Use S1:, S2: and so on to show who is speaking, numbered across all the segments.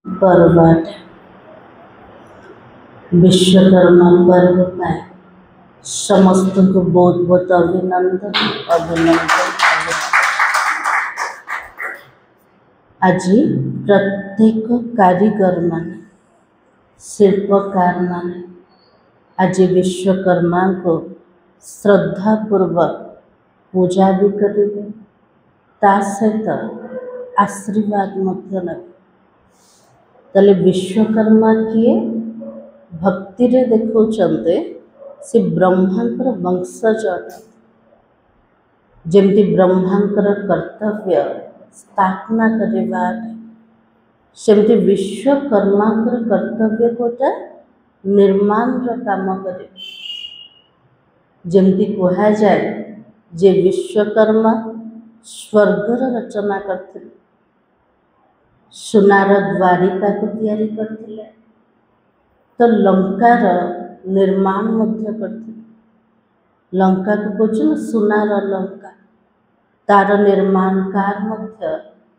S1: पर्वत विश्वकर्मा पर्व पाए समस्त को बहुत बहुत अभिनंदन अभिनंदन। आज प्रत्येक कारीगर माने शिल्पकार माने आज विश्वकर्मा को श्रद्धापूर्वक पूजा भी करेंगे ता सहित आशीर्वाद मध्य नेबे। ताले विश्वकर्मा किए भक्ति रे देखौचंते से ब्रह्मांकर वंशज अटंती। जेमती ब्रह्मांकर कर्तव्य स्थापना करवा सेमती विश्वकर्मांकर कर्तव्य कोटा निर्माण काम करे। जेमती कहा जाए जे विश्वकर्मा स्वर्गर रचना करते सुनार द्वारिका को तैयारी करते तो लंकार निर्माण मध्य करते। लंका को कौन सुनार लंका तार निर्माणकार मध्य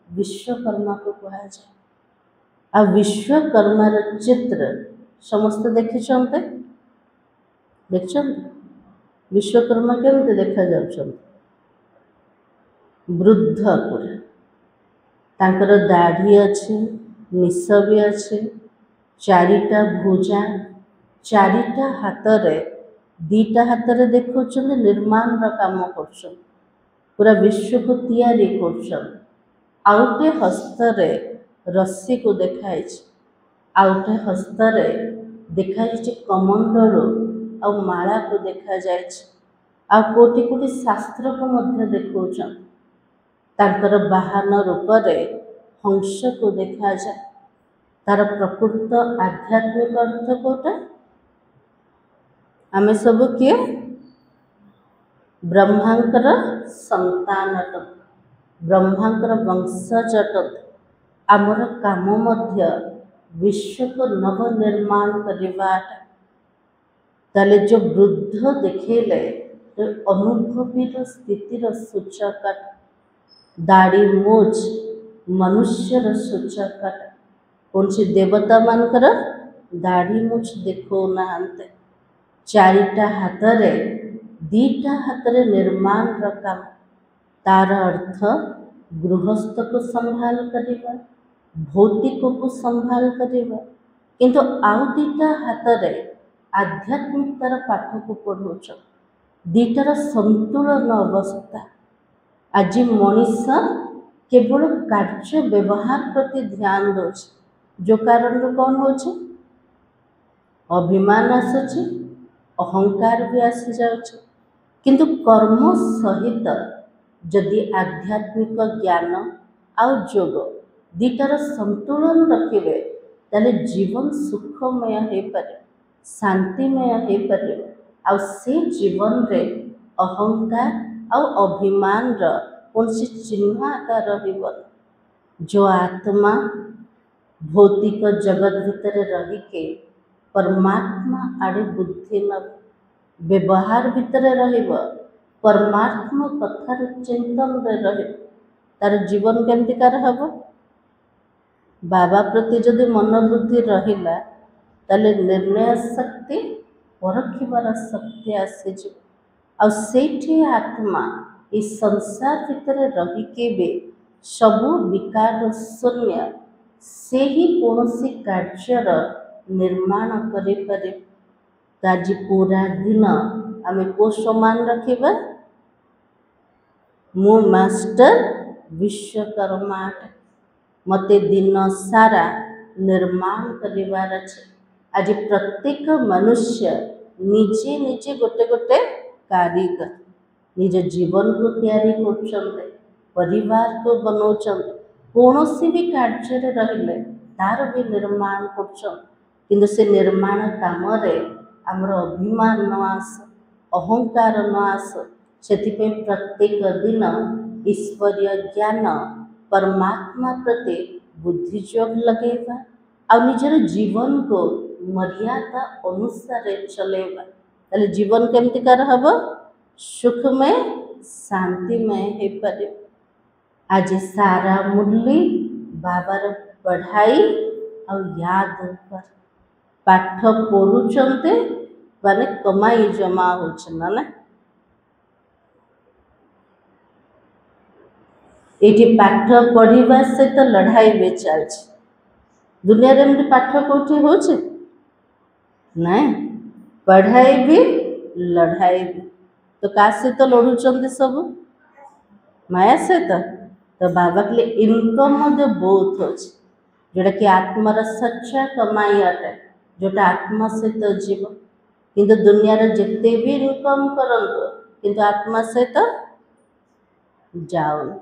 S1: विश्वकर्मा को कहा जाए। आ विश्वकर्मार चित्र समस्त देखते देखते विश्वकर्मा केमती देखा जाउछन वृद्ध पूरा तांकर दाढ़ी अच्छे निश भी अच्छे चारिटा भुजा चारिटा हाथ रे दीटा हाथ रे देखौछन निर्माण काम कर पूरा विश्व को तैयारी कर आउटे हस्त रे रस्सी को देखाई आउटे हस्त रे देखाई कमंडल आ माला को देखा जाए आ कोटि कोटि शास्त्र को मध्य देखौछन तांकर वाहन रूप रे हंस को देखा जाए। तार प्रकृत आध्यात्मिक अर्थ कोटा आमे सब किए ब्रह्मांकर संतान अटंत ब्रह्मांकर वंशज अटंत। आमर काम मध्य विश्व को नव निर्माण करवा। ताले जो वृद्ध देखेले अनुभवी स्थितिर सूचक दाढ़ी मूछ मनुष्यर सूचक कौन सी देवता मानकर दाढ़ी मूछ देखो नहांते चारिटा हाथ रे दीटा हाथ रे निर्माण काम तार अर्थ गृहस्थ को संभाल करिबा भौतिक को संभाल करिबा किंतु आउ दीटा हाथ रे आध्यात्मिकतार पाठ को पढ़ौछ दीटार संतुलन अवस्था। आज मनीष केवल कार्य व्यवहार प्रति ध्यान दौच जो कारण कौन हो अभिमान आसुची अहंकार भी आसी जाउछ किंतु कर्म सहित जदि आध्यात्मिक ज्ञान आउ योग दीटार संतुलन रखिबे ताले जीवन सुखमय हो पारे शांतिमय हो पारे आ से जीवन रे अहंकार आ अभिमान कौन सी चिन्हाकार जो आत्मा भौतिक जगत भितर रही के परमात्मा आड़े बुद्धि न व्यवहार भितर रहिब परमात्मा कथार चिंतन रहे तार जीवन केमतिकार हम बाबा प्रति जदि मनोबुद्धि रहिला ताले निर्णय शक्ति परखिबार शक्ति आसीज आ सेठी आत्मा इस संसार भितर रही के बे सबु विकार शून्य से ही कौन कार्यर निर्माण करें। आज पूरा दिन आम को समान रखा मु मास्टर विश्वकर्मा मते दिन सारा निर्माण करिवार अछि। आज प्रत्येक मनुष्य निजे निजे गोटे गोटे कारीगर निज जीवन को तैयारी कर परिवार को बनाऊँ कौन भी कार्य रहिले तार भी निर्माण कर से निर्माण काम आमर अभिमान न आस अहंकार न आस से प्रत्येक दिन ईश्वरीय ज्ञान परमात्मा प्रति बुद्धियोग लगेगा आ निजर जीवन को मर्यादा अनुसार चलेगा ताले जीवन केमतिकार हम सुखमय शांतिमय हो पारे। आज सारा मुरली बाबार पढ़ाई ଆଉ ୟାଦ ଉପରେ ପାଠ ପଢୁଛନ୍ତି ମାନେ କମାଇ ଜମା ହଉଛି ନା ନା। ଏଇଠି ପାଠ ପଢିବା ସହିତ ଲଢାଇ ବି ଚାଲିଛି। ଦୁନିଆରେ ଏମିତି ପାଠ କୋଉଠି ହଉଛି? ନାଇଁ, ପଢାଇ ବି ଲଢାଇ ବି। ତ କାହା ସହିତ ଲଢୁଛନ୍ତି ସବୁ? ମାୟା ସହିତ। ତ ବାବା କହିଲେ ଇନକମ୍ ମଧ୍ୟ ବହୁତ ଅଛି, ଯୋଉଟାକି ଆତ୍ମାର ସଚ୍ଚା କମାଇ ଅଟେ, ଯୋଉଟା ଆତ୍ମା ସହିତ ଯିବ। କିନ୍ତୁ ଦୁନିଆରେ ଯେତେ ବି ଇନକମ୍ କରନ୍ତୁ କିନ୍ତୁ ଆତ୍ମା ସହିତ ଯାଉନି,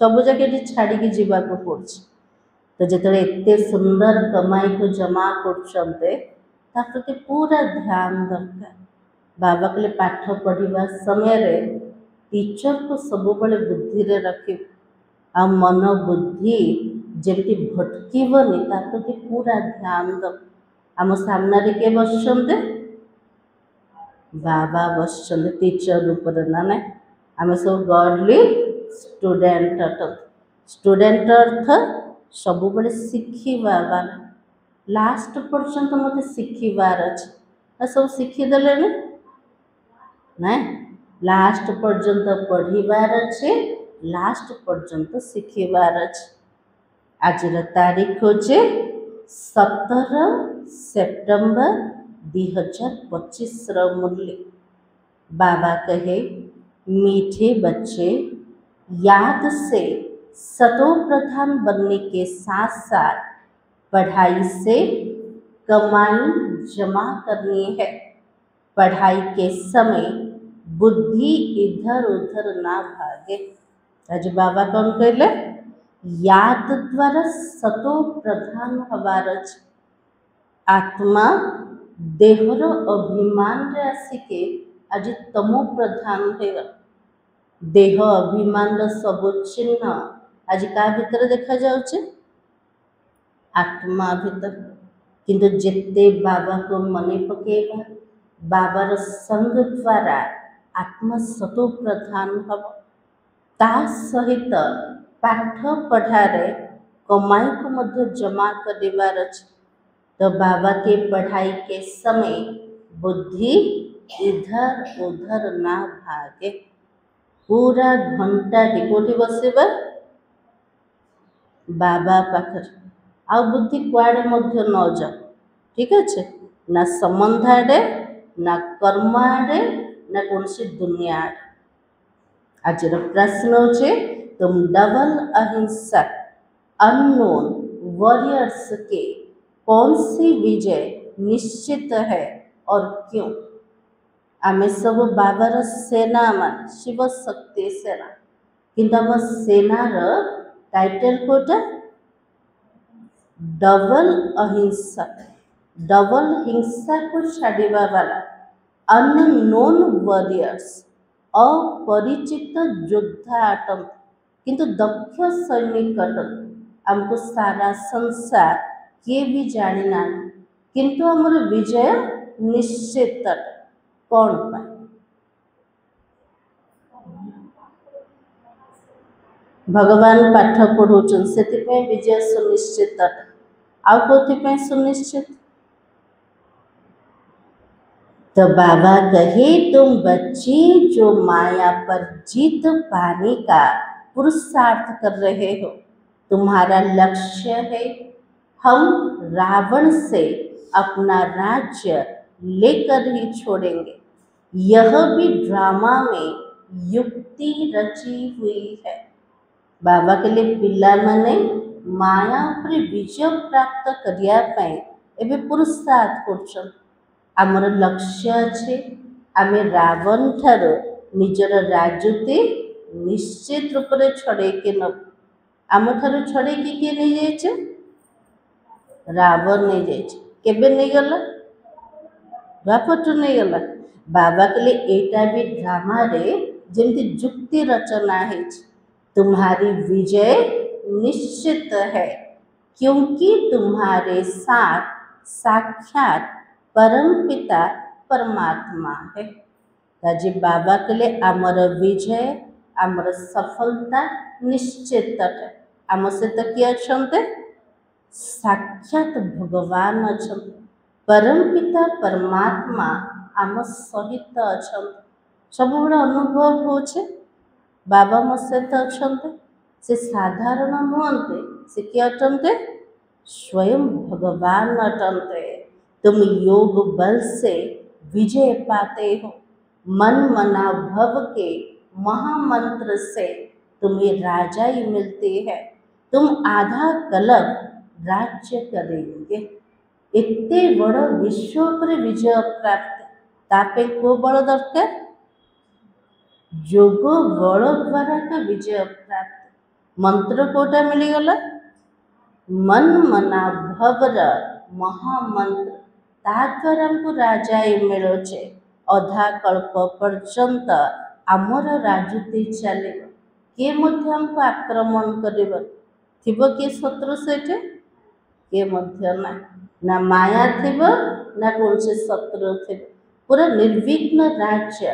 S1: ସବୁ ଯାକ ଏଠି ଛାଡ଼ିକି ଯିବାକୁ ପଡୁଛି। ତ ଯେତେବେଳେ ଏତେ ସୁନ୍ଦର କମାଇକୁ ଜମା କରୁଛନ୍ତି ତା ପ୍ରତି ପୁରା ଧ୍ୟାନ ଦରକାର। ବାବା କହିଲେ ପାଠ ପଢିବା ସମୟରେ ଟିଚରକୁ ସବୁବେଳେ ବୁଦ୍ଧିରେ ରଖିବୁ, ଆଉ ମନ ବୁଦ୍ଧି ଯେମିତି ଭଟକିବନି ତା ପ୍ରତି ପୁରା ଧ୍ୟାନ ଦବ। ଆମ ସାମ୍ନାରେ କିଏ ବସିଛନ୍ତି? ବାବା ବସିଛନ୍ତି ଟିଚର ରୂପରେ ନା ନାଇଁ। ଆମେ ସବୁ ଗଡଲି ଷ୍ଟୁଡେଣ୍ଟ ଅଟନ୍ତି। ଷ୍ଟୁଡେଣ୍ଟ ଅର୍ଥ ସବୁବେଳେ ଶିଖିବା, ଲାଷ୍ଟ ପର୍ଯ୍ୟନ୍ତ ମୋତେ ଶିଖିବାର ଅଛି। ସବୁ ଶିଖିଦେଲେଣି? ନାଇଁ, ଲାଷ୍ଟ ପର୍ଯ୍ୟନ୍ତ ପଢିବାର ଅଛି, ଲାଷ୍ଟ ପର୍ଯ୍ୟନ୍ତ ଶିଖିବାର ଅଛି। ଆଜିର ତାରିଖ ହେଉଛି 17 ସେପ୍ଟେମ୍ବର 2025 मुरली। बाबा कहे मीठे बच्चे, याद से सतो प्रधान बनने के साथ साथ पढ़ाई से कमाई जमा करनी है। पढ़ाई के समय बुद्धि इधर उधर ना भागे। आज बाबा कौन कहले? याद द्वारा सतो प्रधान हवार अछि। आत्मा देहर अभिमान रे आसिके आज तमो प्रधान होगा। देह अभिमान सब चिन्ह आज का भीतर देखा जाउचे? आत्मा भीतर। किंतु जेते बाबा को मने पकेगा, बाबार संग द्वारा आत्मा सतो प्रधान हब। ता सहित पाठ पढ़ारे कमाई को मध्य जमा करिवार अछि। तो बाबा के पढ़ाई के समय बुद्धि इधर उधर ना भागे। पूरा घंटा कोठी बसिबा बाबा पाखर, आ बुद्धि कुआड़े मध्य न जाओ। ठीक अच्छे, ना संबंध आड़े, ना कर्म आड़े, ना कौन सी दुनिया आड़े। आज प्रश्न होचे, तुम डबल अहिंसक अननोन वॉरियर्स के कौन सी विजय निश्चित है और क्यों? आमे सब बाबार सेना मान शिव शक्ति सेना, किंतु आम सेनार टाइटल कोटा डबल अहिंसक। डबल हिंसा को छाड़िबा वाला अननोन वॉरियर्स, अपरिचित योद्धा अटन, किंतु दक्ष सैनिक अटन। हमको सारा संसार किए भी जानी ना, किंतु हमर विजय निश्चित अटे। कौन पाए? भगवान पाठ पढ़ौचन से विजय सुनिश्चित अटे। आउ कौन सुनिश्चित? तो बाबा कहे तुम बच्चे जो माया पर जीत पाने का पुरुषार्थ कर रहे हो, तुम्हारा लक्ष्य है हम रावण से अपना राज्य लेकर ही छोड़ेंगे। यह भी ड्रामा में युक्ति रची हुई है। बाबा के लिए पिला माने माया पर विजय प्राप्त करिया पाए एबे पुरुषार्थ करछन। आमर लक्ष्य अच्छे, आमे रावण ठारो निजर राजते निश्चित रूप से छड़े के नब। आम ठारो छड़े के किए नहीं जाइछे? रावण नहीं जाइछे। केबे नहीं गला? बापट नहीं गला। बाबा के लिए एटा भी ड्रामा रे जेमती जुक्ति रचना है। तुम्हारी विजय निश्चित है क्योंकि तुम्हारे साथ साक्षात परम पिता परमात्मा है। ताजी बाबा के लिए आमर विजय आमर सफलता निश्चित है। आम सहित किए अछंते? साक्षात भगवान अछंती, परम पिता परमात्मा आम सहित अछंती। सबुबेले अनुभव होछे बाबा मो सहित अछंती। से साधारण नुहंते, से किए अटंते? स्वयं भगवान अटंते। तुम योग बल से विजय पाते हो। मन मना भव के महामंत्र से तुम्हें राजा ही मिलती है। तुम आधा कलप राज्य करेंगे। एते बड़ विश्व पर विजय प्राप्त तापे को बल दरकार? जोग बल द्वारा का विजय प्राप्त। मंत्र कोटा मिलीगला? मन मना भवर महामंत्र ताद्वारा हमको राजा ही मिलुचे। अधा कल्प पर्यंत आमर राजूती चले किए मध्य हमको आक्रमण करिब थिबो किए शत्रु सेठे किए मध्य ना माया थिबो ना कौन से शत्रु थिबो। पूरा निर्विघ्न राज्य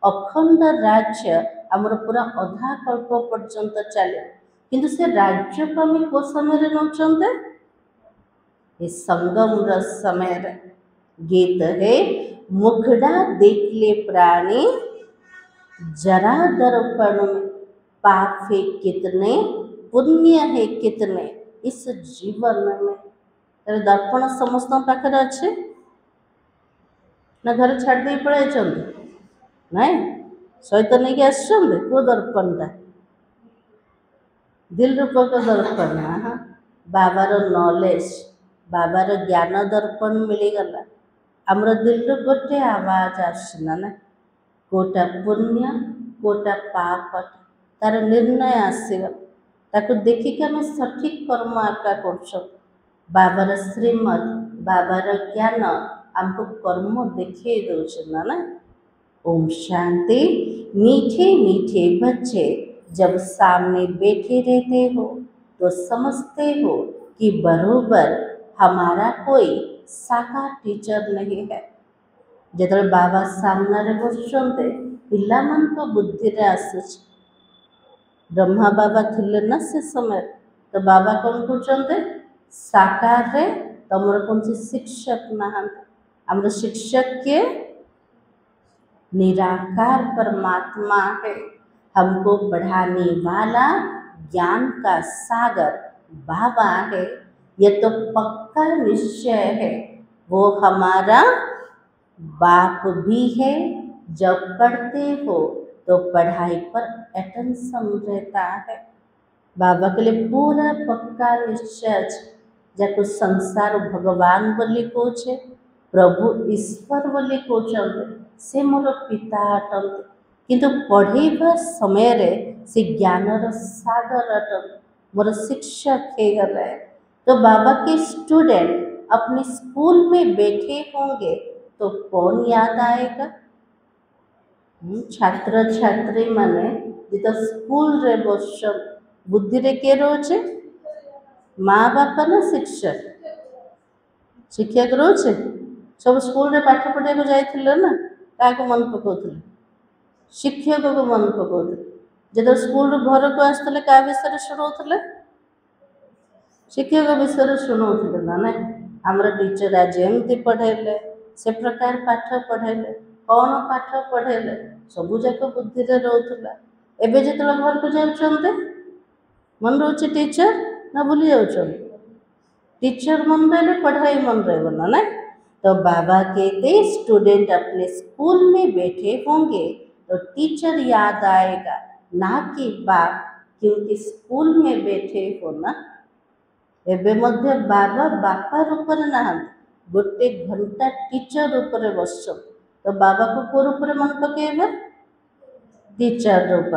S1: अखंड राज्य आमर पूरा अधा कल्प पर्यंत चले। किंतु से राज्य को आम को समय नौचंते? ये संगम समय गीत है मुखड़ा देख ले प्राणी जरा दर्पण में, पाप है कितने पुण्य है कितने इस जीवन में। तेरे दर्पण समस्त पाखे अच्छे ना घर छाड़ दे पड़े नहीं सहित नहीं कि आसछंदे को दर्पणटा दिल रूपक दर्पण। हाँ बाबार नॉलेज बाबार ज्ञान दर्पण मिलीगला आमर दिल गोटे आवाज आसना ना कोटा पुण्य कोटा पाप तार निर्णय आसगला ताको देखिक आम सठिक कर्म आका कर बाबार श्रीमद बाबार ज्ञान आमको कर्म देखे दौना ना। ओम शांति। मीठे मीठे बच्चे जब सामने बैठे रहते हो तो समझते हो कि बरोबर हमारा कोई साकार टीचर नहीं है। जब बाबा सामने बसते पिला मन को बुद्धि रे आसुच ब्रह्मा बाबा थिले ना से समय तो बाबा कौन कहते साकार रे तुमर कौन से शिक्षक ना आमर शिक्षक के निराकार परमात्मा है। हमको बढ़ाने वाला ज्ञान का सागर बाबा है। यह तो पक्का निश्चय है वो हमारा बाप भी है। जब पढ़ते हो तो पढ़ाई पर अटेंशन रहता है। बाबा के लिए पूरा पक्का निश्चय जाको संसार भगवान बोली कहे प्रभु ईश्वर बोली कहते से मोर पिता अटंती। किंतु पढ़ेबा समय रे से ज्ञानर सागर अटंती मोर शिक्षक हो गए। तो बाबा के स्टूडेंट अपने स्कूल में बैठे होंगे तो कौन याद आएगा? छात्र छात्री माने जो स्कूल रे बस बुद्धि रे के रोचे माँ बापा ना शिक्षक शिक्षक रोचे सब स्कूल रे पाठ पढ़ा को जाइथिले ना क्या मन पकाउथिले शिक्षक को मन पकाउथिले। जब स्कूल घर को आसते क्या विषय शुणाउथिले शिक्षक विषय शुणाउथिले ना आमर टीचर आज एमती पढ़ेले से प्रकार पाठ पढ़ेले कौन पाठ पढ़ेले सबू जाक बुद्धि रे रोला। एबे जो घर को जाउछन्ते मन रोचे टीचर ना भूली जाउछन्ते टीचर मन रहे पढ़ाई मन रहना ना। तो बाबा कहते स्टूडेंट अपने स्कूल में बैठे होंगे तो टीचर याद आएगा ना कि बाप क्योंकि स्कूल में बैठे हो ना। एबे मध्य बाबा बापा रूप ना गोटे घंटा टीचर रूप बस तो बाबा को को रूप मन पकेबा टीचर रूप।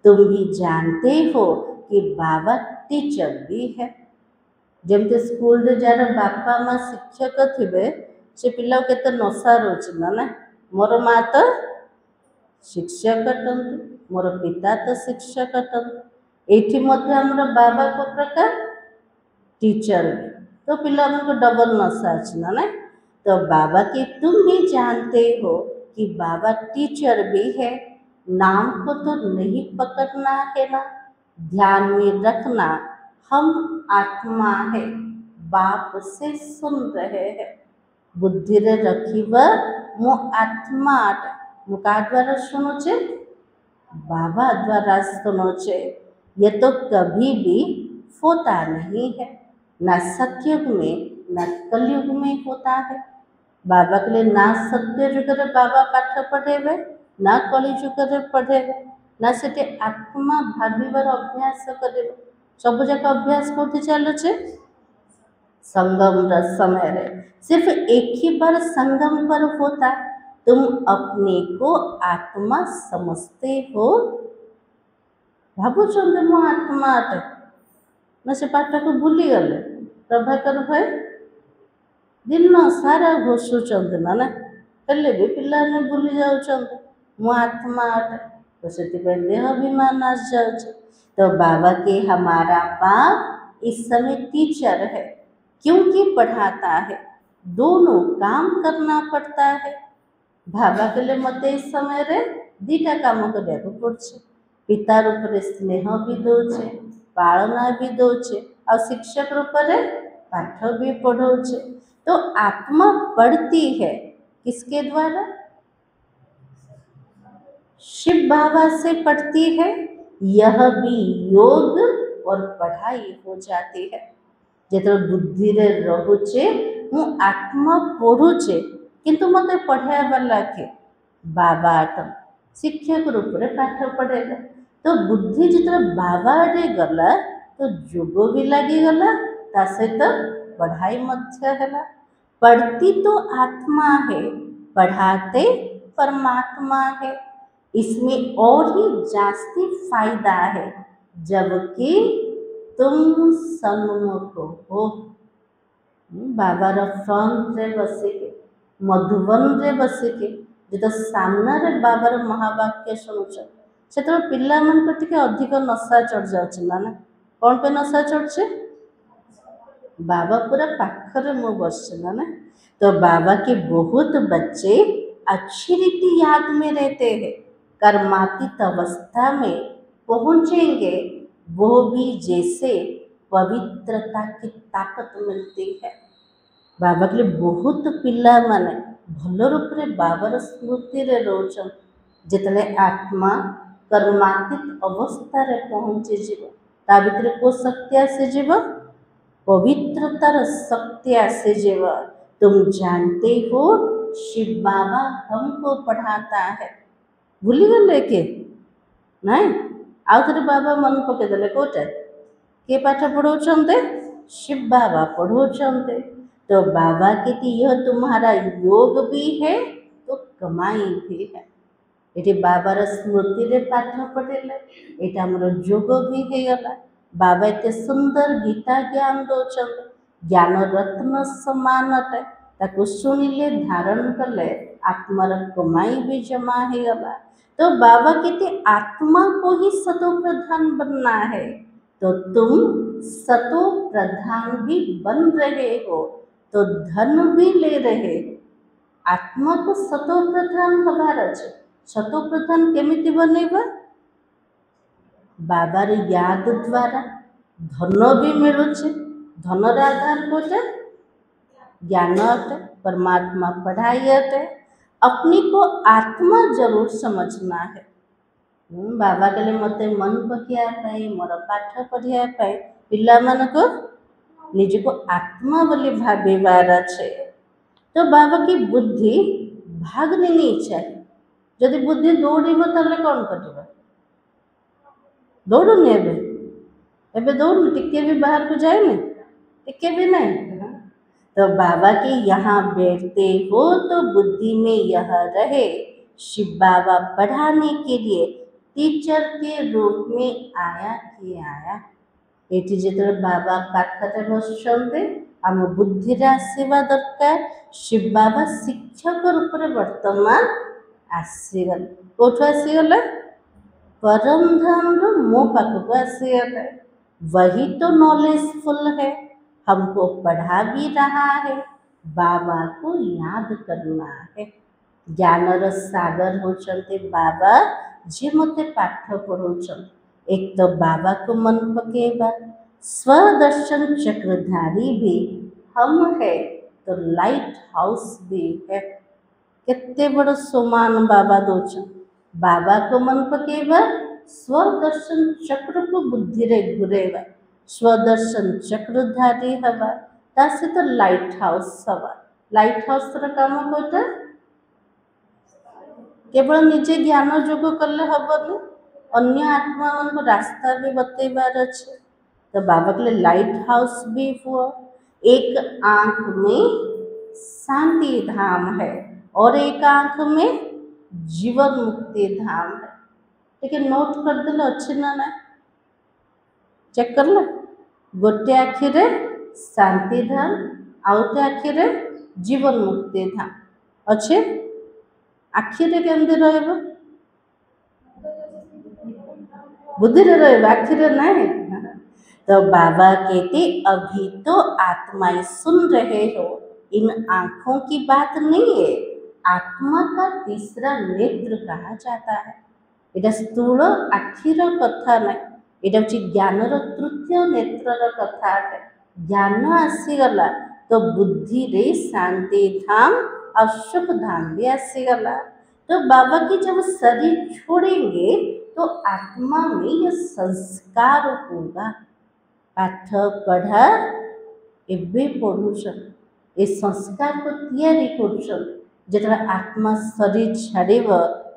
S1: तुम भी जानते हो कि बाबा टीचर भी है। जमते स्कूल रे जार बापा माँ शिक्षक थे से पिला केते नशा रोचना ना मोर माँ तो शिक्षक अटंती मोर पिता तो शिक्षक अटंती एठी मध्य हमर बाबा को प्रकार टीचर भी तो पिला को डबल नशा अच्छना ना। तो बाबा के तुम भी जानते हो कि बाबा टीचर भी है। नाम को तो नहीं पकड़ना है ना ध्यान में रखना हम आत्मा है बाप से सुन रहे हैं। बुद्धि रे रखिब मो आत्मा मु का द्वारा शुणुचे बाबा द्वारा शुणुचे। ये तो कभी भी होता नहीं है, ना सतयुग में ना कलयुग में होता है। बाबा के लिए ना सत्य जुगरे बाबा पाठ पढ़ेबे ना कली जुगरे पढ़ेबे ना से आत्मा भाविबार अभ्यास करेबे। सब जाक अभ्यास करते चलुचे संगम समय रे सिर्फ एक ही बार संगम पर होता। तुम अपने को आत्मा समझते हो, भावुं मो आत्मा अटे ना से पाठ को भूली गले। प्रभाकर भाई दिन सारा घोषुंट ना ना हेल्ले भी पिलाने भूली जाऊँ मो आत्मा अटे, तो से देह अभिमान आस जाऊँ। तो बाबा के हमारा बाप इस समय टीचर है क्योंकि पढ़ाता है, दोनों काम करना पड़ता है। बाबा के लिए मत इस समय रे दीटा काम करने पड़े, पिता रूप से स्नेह भी दौचे पालना भी दौचे और शिक्षक रूप से पाठ भी पढ़ाऊे। तो आत्मा पढ़ती है किसके द्वारा? शिव बाबा से पढ़ती है। यह भी योग और पढ़ाई हो जाती है। जो बुद्धि रे रहुचे हूँ आत्मा पढ़ुचे किंतु मत पढ़ाया लगे बाबा आटम शिक्षक रूप से पाठ पढ़ेगा। तो बुद्धि जो बाबा आड़े गला तो जोग भी लगिगला ता सहित पढ़ाई मध्य है। पढ़ती तो आत्मा है, पढ़ाते परमात्मा है। इसमें और ही जास्ती फायदा है जबकि तुम सन्मुख हो। बाबार फ्रंट रे बसिके मधुबन रे बसिके जो सामना रे बाबार महावाक्य शुणुच से पिला मान टिके अधिक नशा चढ़ जाऊँ ना ना कौन पे नशा चढ़े? बाबा पूरा पाखरे मु बस ना ना। तो बाबा के बहुत बच्चे अच्छी रीति याद में रहते हैं, कर्मातीत अवस्था में पहुँचेंगे वो भी जैसे पवित्रता की ताकत मिलती है। बाबा के लिए बहुत पिला माने भल रूप से बाबार स्मृति रे रोचन जितने आत्मा कर्मातीत अवस्था रे पहुँची जीव ता भितर को शक्ति आसे जीव पवित्रतार शक्ति आसे जीव। तुम जानते हो शिव बाबा हमको पढ़ाता है, भूली गले के नहीं आउ थे बाबा मन पकईदे कौटे किए पाठ पढ़ाते? शिव बाबा पढ़ाते। तो बाबा कहती यह तुम्हारा योग भी है तो कमाई भी है। ये बाबार स्मृति रे पाठ पढ़ेले यहाँ आमर जोग भी हो गला। बाबा एत सुंदर गीता ज्ञान दौरान ज्ञान रत्न समान अटे ताकू शुणिले धारण कले आत्मार कमाई भी जमा हो गला। तो बाबा कहते आत्मा को ही सतो प्रधान बनना है, तो तुम सतो प्रधान भी बन रहे हो तो धन भी ले रहे। आत्मा को सतो प्रधान हबार अच्छे। सतो प्रधान केमिति बनेबा? बाबार याद द्वारा धन भी मिलुचे। धनर आधार कोटे ज्ञान अटे, परमात्मा पढ़ाई अटे। अपनी को आत्मा जरूर समझना है। बाबा के लिए मत मन पकड़ाई मोर पाठ पढ़ाई पिला मान को निज को आत्मा बोली भावार अच्छे। तो बाबा की बुद्धि भागनी नहीं चाहिए। जदि बुद्धि दौड़ब ताले कौन कर दौड़ूनी एवं दौड़ टिके भी बाहर को जाए नहीं टिके भी नहीं। तो बाबा के यहाँ बैठते हो तो बुद्धि में यह रहे शिव बाबा पढ़ाने के लिए टीचर के रूप में आया कि आया। ये जो बाबा पाखरे बसुंटे आम बुद्धि आसवा दरकार। शिव बाबा शिक्षक रूप में वर्तमान आसीगले कौटू आसीगले परम धाम रो मो पाखक आसीगले। वही तो नॉलेजफुल है, हमको पढ़ा भी रहा है, बाबा को याद करना है। ज्ञानर सागर होचंते बाबा जे मते पाठ पढ़ौछन। एक तो बाबा को मन पकेबा, स्वदर्शन चक्रधारी भी हम है तो लाइट हाउस भी है। केते बड़ सम्मान बाबा दौन। बाबा को मन पकेबा स्वदर्शन चक्र को बुद्धि रे घुरेबा, स्वदर्शन चक्रधारी हवा ता सहित लाइट हाउस हवा। लाइट हाउस र काम कोटा केवल निजे ज्ञान जोग कले हबनी, अन्य आत्मा मन को रास्ता भी बतेबार अच्छे। तो बाबा के लिए लाइट हाउस भी हुआ। एक आंख में शांति धाम है और एक आंख में जीवन मुक्ति धाम है। ठीक है, नोट कर देले अच्छे ना ना चेक कर ले। गोटे आखिरे शांति धाम, आउटे आखिरे जीवन मुक्ति धाम अच्छे। आखिरे केमती रहिबो, बुद्धि रे रहिबो, आखिरे नहीं। तो बाबा कहते अभी तो आत्माएं सुन रहे हो, इन आंखों की बात नहीं है। आत्मा का तीसरा नेत्र कहा जाता है। एटा स्थूल आखिर कथा नहीं, एटा हूँ ज्ञानर तृतीय नेत्रर कथा अटे। ज्ञान आसीगला तो बुद्धि रे शांति धाम और सुख धाम भी आसीगला। तो बाबा की जब शरीर छोड़ेंगे तो आत्मा में यह संस्कार होगा। पाठ पढ़ा एबे पढ़ुछन, ए संस्कार को तैयारी करुछन। जेतरा आत्मा शरीर छाड़ब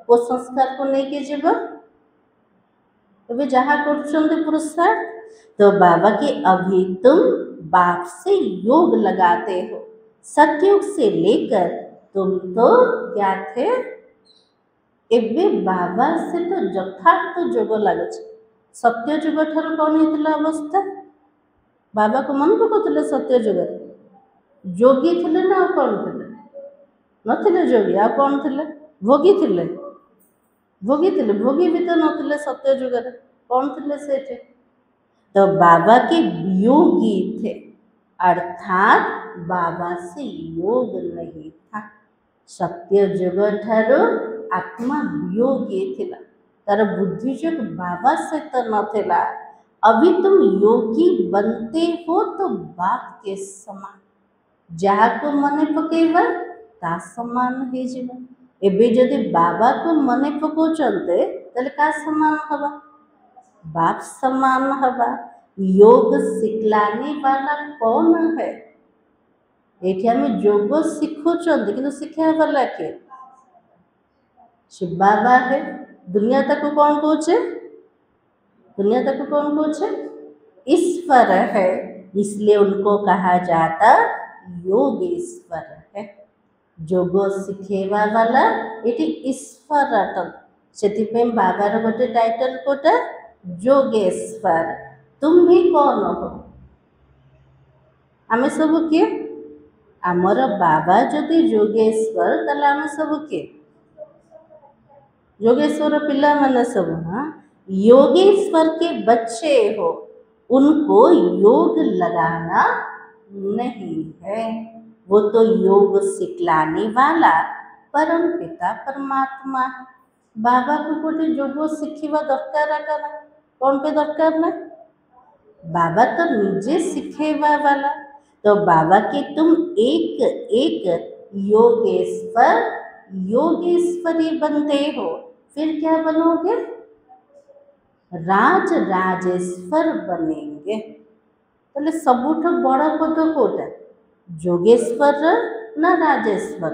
S1: वो संस्कार को लेके जीव। एबे जहाँ करुछन पुरुषार्थ। तो बाबा के अभी तुम बाप से योग लगाते हो, सतयुग से लेकर तुम तो क्या थे, एबे बाबा से तो यथार्थ जोग लगे। सत्य जुग ठार कौन होता अवस्था, बाबा को मन पकाउले सत्य जुग जोगी थे ना कौन थे, नथिले जोगी आ कौन थे, भोगी थे, भोगी थे, भोगी भी तो नथिले सत्य जुग कौन थे सेठे। तो बाबा के वियोगी थे, अर्थात बाबा से योग नहीं था। सत्य जुग ठार आत्मा वियोगी थिला, तार बुद्धि जुग बाबा सहित नथिला। अभी तुम योगी बनते हो तो बाप के समान, जहाँ को मने पकेबा ता समान हो जाए। एबे जदि बाबा को मने पकाउछन्ते तले का समान हवा, बाप समान हवा। योग सिखलाने वाला कौन है, एठी हमें योग शिखुछन्ते किंतु शिखा वाला के शिव बाबा है। दुनिया तक कौन कहछे, दुनिया तक कौन कहछे, ईश्वर है। इसलिए उनको कहा जाता योगेश्वर है। जोग शिखेवा वाला ये ईश्वर अटल। से बाबार गोटे टाइटल कोटा जोगेश्वर। तुम भी कौन हो, आमे सब किए, आमर बाबा जदि जोगेश्वर ताले आमे सब किए, योगेश्वर पिला माने सब। हाँ, योगेश्वर के बच्चे हो, उनको योग लगाना नहीं है। वो तो योग सिखलाने वाला परम पिता परमात्मा है। बाबा को गोटे योग शिखा दरकार करा, कौन पे दरकार ना, बाबा तो निजे शिखेवा वाला। तो बाबा के तुम एक एक योगेश्वर योगेश्वरी बनते हो, फिर क्या बनोगे, राज राजेश्वर बनेंगे। तो सबुठ बड़ पद कोटा, जोगेश्वर ना राजेश्वर,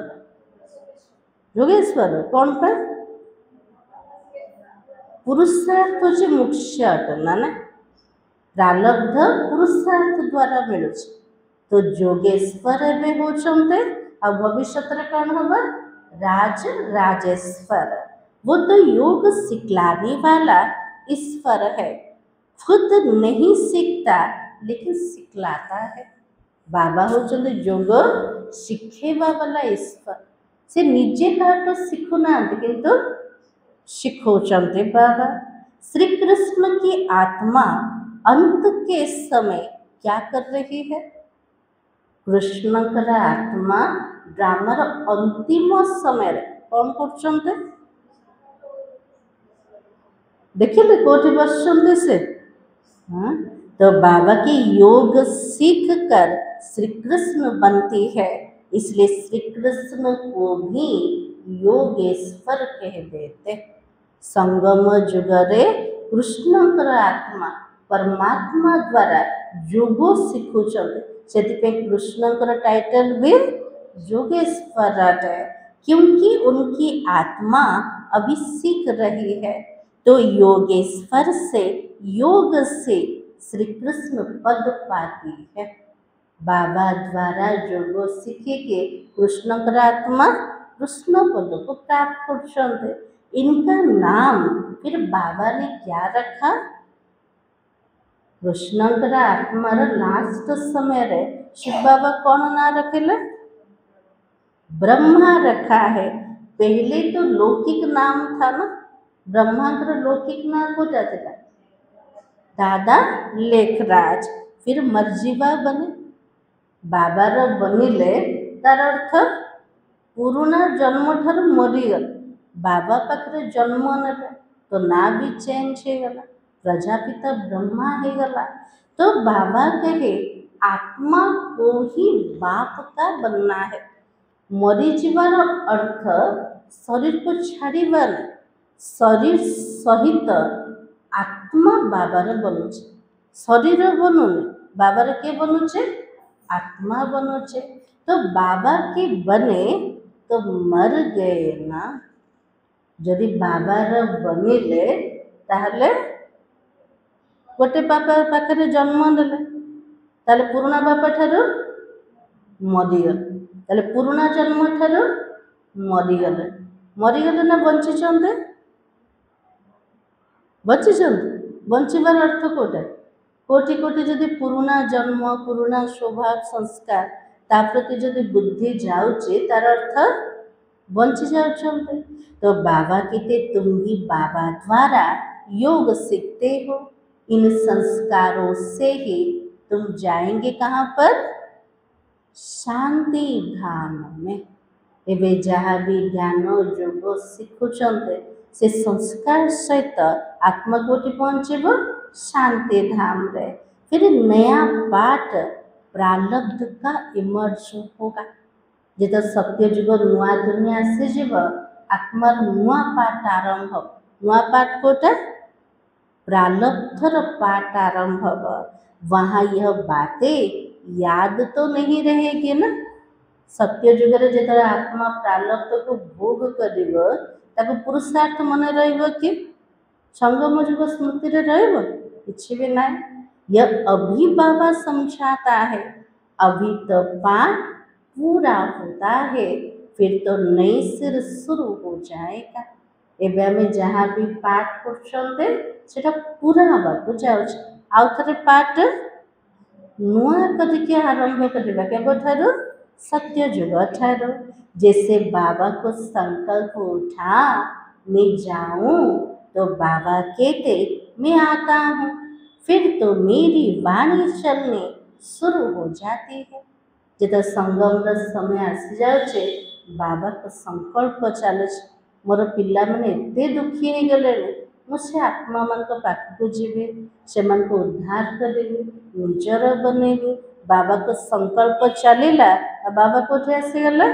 S1: जोगेश्वर कौन पे पुरुषार्थ हो मुख्य अटना ना, प्रारब्ध पुरुषार्थ द्वारा मिलू। तो जोगेश्वर एवं होचंते आ भविष्य कौन होगा, राज राजेश्वर। वो तो योग सिखलाने वाला ईश्वर है, खुद नहीं सीखता लेकिन सिखलाता है। बाबा होचंते योग शिखेवा वाला ईश्वर। से निजे काटो शिखुना किंतु शिखोचंते बाबा। श्री कृष्ण की आत्मा अंत के समय क्या कर रही है, कृष्णकर आत्मा ड्रामार अंतिम समय कौन कर देखिले कोठी बसते से। हाँ, तो बाबा की योग सीख कर श्री कृष्ण बनती है, इसलिए श्री कृष्ण को भी योगेश्वर कह देते। संगम जुगरे कृष्णଙ୍କର आत्मा परमात्मा द्वारा योग ଶିଖୁଛନ୍ତି, ସେଥିପାଇଁ कृष्णଙ୍କର टाइटल भी योगेश्वर है, क्योंकि उनकी आत्मा अभी सीख रही है। तो योगेश्वर से योग से श्री कृष्ण पद पाती है। बाबा द्वारा योग सीखिके कृष्णଙ୍କର आत्मा कृष्ण पद को प्राप्त करते। इनका नाम फिर बाबा ने क्या रखा? कृष्णଙ୍କର आत्मार लास्ट समय रे शिव बाबा कौन ना रखेले? ब्रह्मा रखा है। पहले तो लौकिक नाम था ना, ब्रह्मांकर लौकिक नाम हो जाता था दादा लेखराज, फिर मर्जीवा बने। बाबार बनिले तार अर्थ पुरुना जन्म ठार मरीगल, बाबा पाखरे जन्म नेले तो ना भी चेंज हो गला, प्रजापिता ब्रह्मा हो गला। तो बाबा कहे आत्मा को ही बाप का बनना है। मरी जीवार अर्थ शरीर को छाड़ीबार, शरीर सहित आत्मा बाबार बनुचे, शरीर बनुने बाबार के बनुचे? आत्मा बनुचे। तो बाबा के बने तो मर गए ना, जदि बाबार बनिले ताहले गोटे बापा पाखरे जन्म नेले, ताहले पुरुना बापा ठारू मरीगले, ताहले पुरुना जन्म ठारू मरीगले, मरीगले ना बंचिचंते? बंचिचंते। बंचिबार अर्थ कोटा? कोटि कोटि जदि पुरुना जन्म पुरुना स्वभाव संस्कार ता प्रति जदि बुद्धि जाउचे तार अर्थ बंची जाउछंते। तो बाबा कहते तुम भी बाबा द्वारा योग सीखते हो, इन संस्कारों से ही तुम जाएंगे कहाँ पर? शांति धाम में। एवं जहाँ भी ज्ञान योग शिखुचंते से संस्कार सहित आत्मकोटि पहुँचब शांति धाम रे। फिर नया पाठ प्रारब्ध का इमर्ज होगा। जिते सत्य जुग नुआ दुनिया आसीज आत्मार नुआ पाठ आरंभ, नुआ पाठ कोटा प्रारब्धर पाठ आरंभ। वहाँ यह बातें याद तो नहीं रहेगी ना। सत्य जुगरे जिते आत्मा प्रारब्ध को भोग करिवो ताको पुरुषार्थ मन रहिबो कि संगम जुग स्मृति रे रहिबो? किछि भी नहीं। यह अभी बाबा समझाता है, अभी तो पाठ पूरा होता है, फिर तो नई सिर शुरू हो जाएगा। एबे हमें जहाँ भी पाठ करछन्ते सेटा पूरा हबाकू जाउछ। आउ थरे पाठ नुआ करके आरंभ करवा केबठारु? सत्य जुग ठारु। जैसे बाबा को संकल्प उठा मैं जाऊं तो बाबा कहते मैं आता हूँ, फिर तो मेरी वाणी चलने शुरू हो जाती है। जिते संगम समय आसी जाए बाबा को संकल्प चले मोर पिला मैंने एते दुखी हो गले, मुझे आत्मा मान पाखक जीवी से उद्धार करी निजर बनैबी। बाबा को संकल्प चलला, बाबा कोठे आसीगला?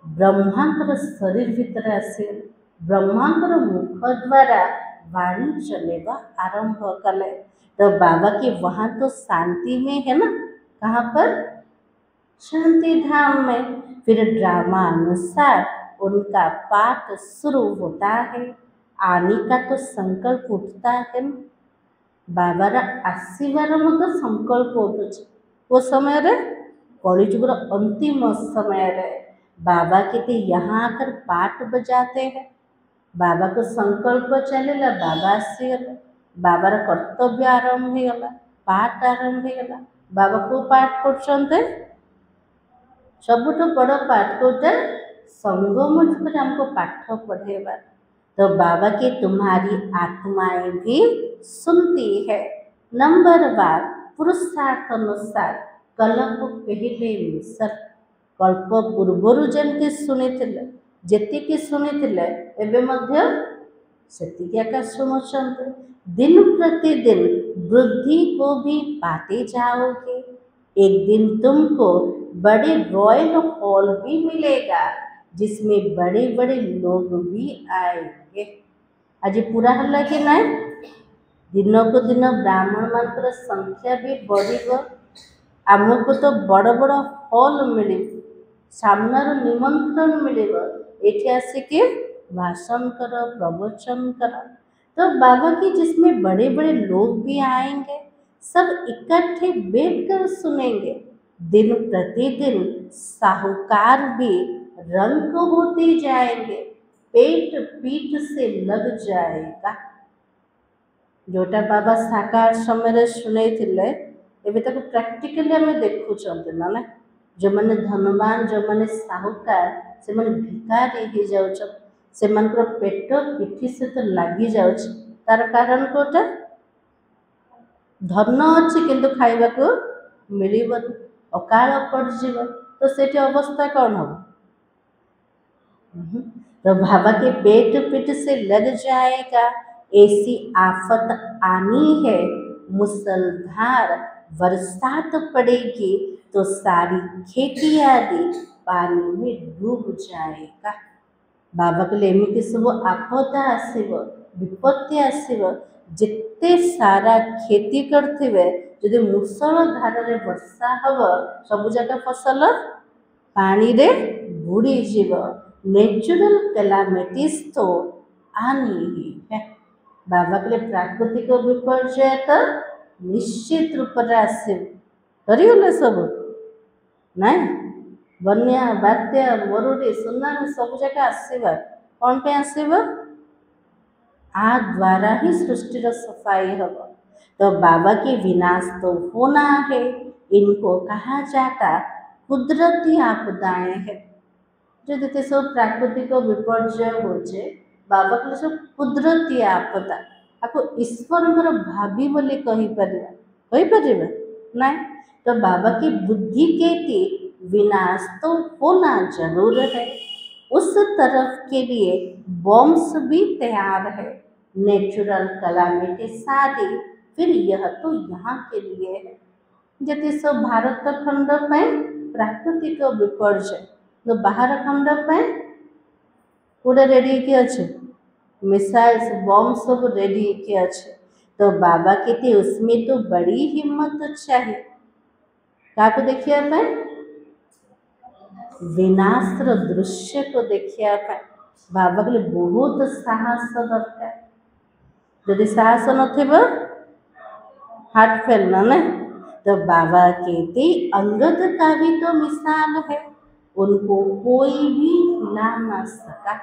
S1: ब्रह्मांकर शरीर भितर आसीगले, ब्रह्मांकर मुख द्वारा वाणी चलेवा आरंभ कले। तो बाबा के वहाँ तो शांति में है ना, कहाँ पर? शांति धाम में। फिर ड्रामा अनुसार उनका पाठ शुरू होता है, आने का तो संकल्प उठता है ना। बाबार आसबार मत संकल्प उठुच वो समय रे कलिजुगर अंतिम समय रे बाबा कहते यहाँ आकर पाठ बजाते हैं। बाबा को संकल्प चलेला, बाबा आसीगले, बाबार कर्तव्य आरंभ हो गला, पाठ आरंभ हो गला। बाबा को पाठ करछन्ते सबुठ बड़ पाठ कोटा संगम जुगरे हमको पाठ पढ़ेबा। तो बाबा के तुम्हारी आत्माएं भी सुनती है। नंबर बार पुरुषार्थ अनुसार कल्प पहले मिसर कल्प पूर्वर जमती शुणी जेतिकी शुणी एवं सेतिकी आका सुनुचंते दिन प्रतिदिन वृद्धि को भी पाते जाओगे। एक दिन तुमको बड़े रॉयल हॉल भी मिलेगा जिसमें बड़े बड़े लोग भी आएंगे। आज पूरा हल्ला कि ना दिन को दिन ब्राह्मण मान संख्या भी बढ़ आमको तो बड़ बड़ हॉल मिल सामनार निमंत्रण मिल ये आसिक भाषण कर प्रवचन कर। तो बाबा की जिसमें बड़े बड़े लोग भी आएंगे सब इकट्ठे बैठकर सुनेंगे। दिन प्रतिदिन साहूकार भी रंग होते जाएंगे, पेट पीठ से लग जाएगा। जोटा बाबा साकार समय शुणे एबे ताको प्रैक्टिकली आम देखुं ना जो मैंने धनवान जो मैंने साहूकार से मैंने भिकारी हो जाउछन से पेट पिठी से तो लगी जाउछ तार कारण कोटा धन अच्छी किंतु खाइबा को मिलबनी अकाल पड़जीव तो से अवस्था कौन हम। तो बाबा के पेट पीठ से लग जाएगा ऐसी आफत आनी है मुसलधार बरसात पड़ेगी तो सारी खेती आदि पानी में डूब जाएगा। बाबा के लिए एमती सब आपदा आसव विपत्ति आसव जिते सारा खेती करथिबे जदि मुसल धार रे वर्षा हब सब जगह फसल पानी रे बुड़ी जीव नेचुरल कैलामिटीज तो आनी ही है। बाबा के लिए प्राकृतिक विपर्यय तो निश्चित रूप से आसव करगले सब ना बन्या बात्या मरुड़ी सुनामी सब जगह आसवा कौन पे आसवा आ द्वारा ही सृष्टि सफाई हम। तो बाबा के विनाश तो होना है इनको कहा जाता कुदरती आपदाएं है। जो देते सब प्राकृतिक विपर्यय होचे बाबा के सब कुदरती आपदा आपको ईश्वर भाभी बोली कही परिबा ना। तो बाबा की बुद्धि कहती विनाश तो होना जरूर है उस तरफ के लिए बॉम्ब्स भी तैयार है नेचुरल कलामिटी शादी फिर यह तो यहाँ के लिए है। जति सब भारत खंड में प्राकृतिक विपर्यय तो बाहर खंड में पूरा रेडी किए अच्छे मिसाइल्स बॉम्ब सब रेडी किए अच्छे। तो बाबा कहते उसमें तो बड़ी हिम्मत चाहिए क्या को देखिए विनाश दृश्य को देखिया बाबा के लिए बहुत साहस दरकार यदि साहस न हार्ट फेल ना तो बाबा कहते अंगद का भी तो मिसाल है उनको कोई भी हिला ना सका।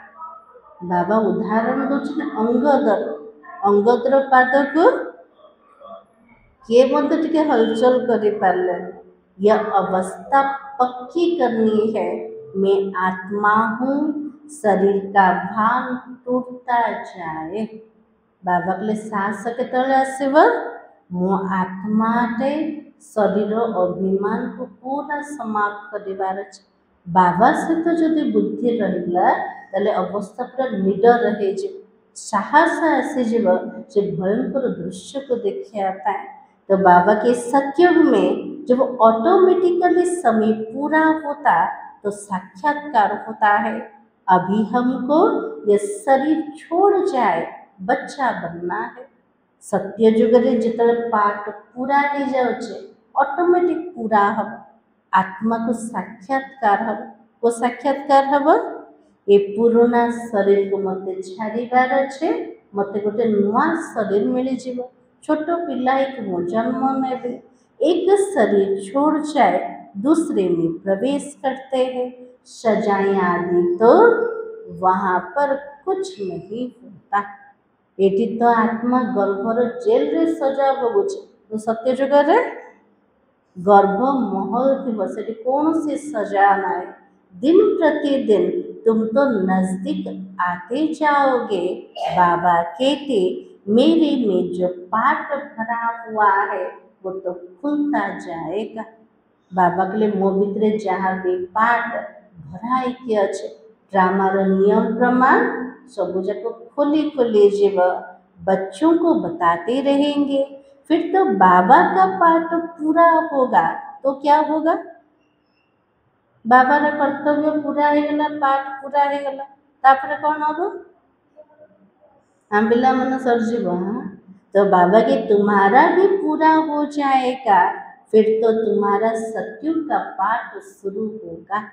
S1: बाबा उदाहरण दूसरे अंगदर अंगदर पाद को किए मत टिके हलचल कर पारे यह अवस्था पक्की करनी है मैं आत्मा हूँ शरीर का भान टूटता जाए। बाबा के लिए साहस के आसव मो आत्माटे शरीर अभिमान को पूरा समाप्त कर बाबा सहित जदि बुद्धि रहा ताले अवस्था पूरा निडर रहे साहस आसीज से भयंकर दृश्य को देखा पाए। तो बाबा के सत्युग में जब ऑटोमेटिकली समय पूरा होता तो साक्षात्कार होता है। अभी हमको यह शरीर छोड़ जाए बच्चा बनना है। सत्य जुग रे जितने पाठ पूरा हो जाए ऑटोमेटिक पूरा हम आत्मा को साक्षात्कार हम वो साक्षात्कार हम ये पुराना शरीर को मत छाड़ार अच्छे मत गोटे नुआ शरीर मिल जाव छोट पिला एक जन्म ने एक शरीर छोड़ जाए दूसरे में प्रवेश करते हैं सजाएं आदि तो वहाँ पर कुछ नहीं होता। ये तो आत्मा गर्भर जेल रे सजा भोगुचे तो सत्य जुगे गर्भ महल थी से कौन सी सजा ना दिन प्रतिदिन तुम तो नजदीक आते जाओगे। बाबा कहते मेरे में जो पाठ भरा हुआ है वो तो खुलता जाएगा। बाबा के लिए मो भितर जहाँ भी पाठ भराई के अच्छे ड्रामार नियम प्रमाण सब जाक खोली खोली जीव बच्चों को बताते रहेंगे। फिर तो बाबा का पाठ पूरा होगा। तो क्या होगा? बाबार कर्तव्य पूरा हो गला, पाठ पूरा हो गला, तापर कौन हम हम पिला मन सरजीव। हाँ, तो बाबा के तुम्हारा भी पूरा हो जाएगा, फिर तो तुम्हारा सत्युग का पाठ शुरू होगा।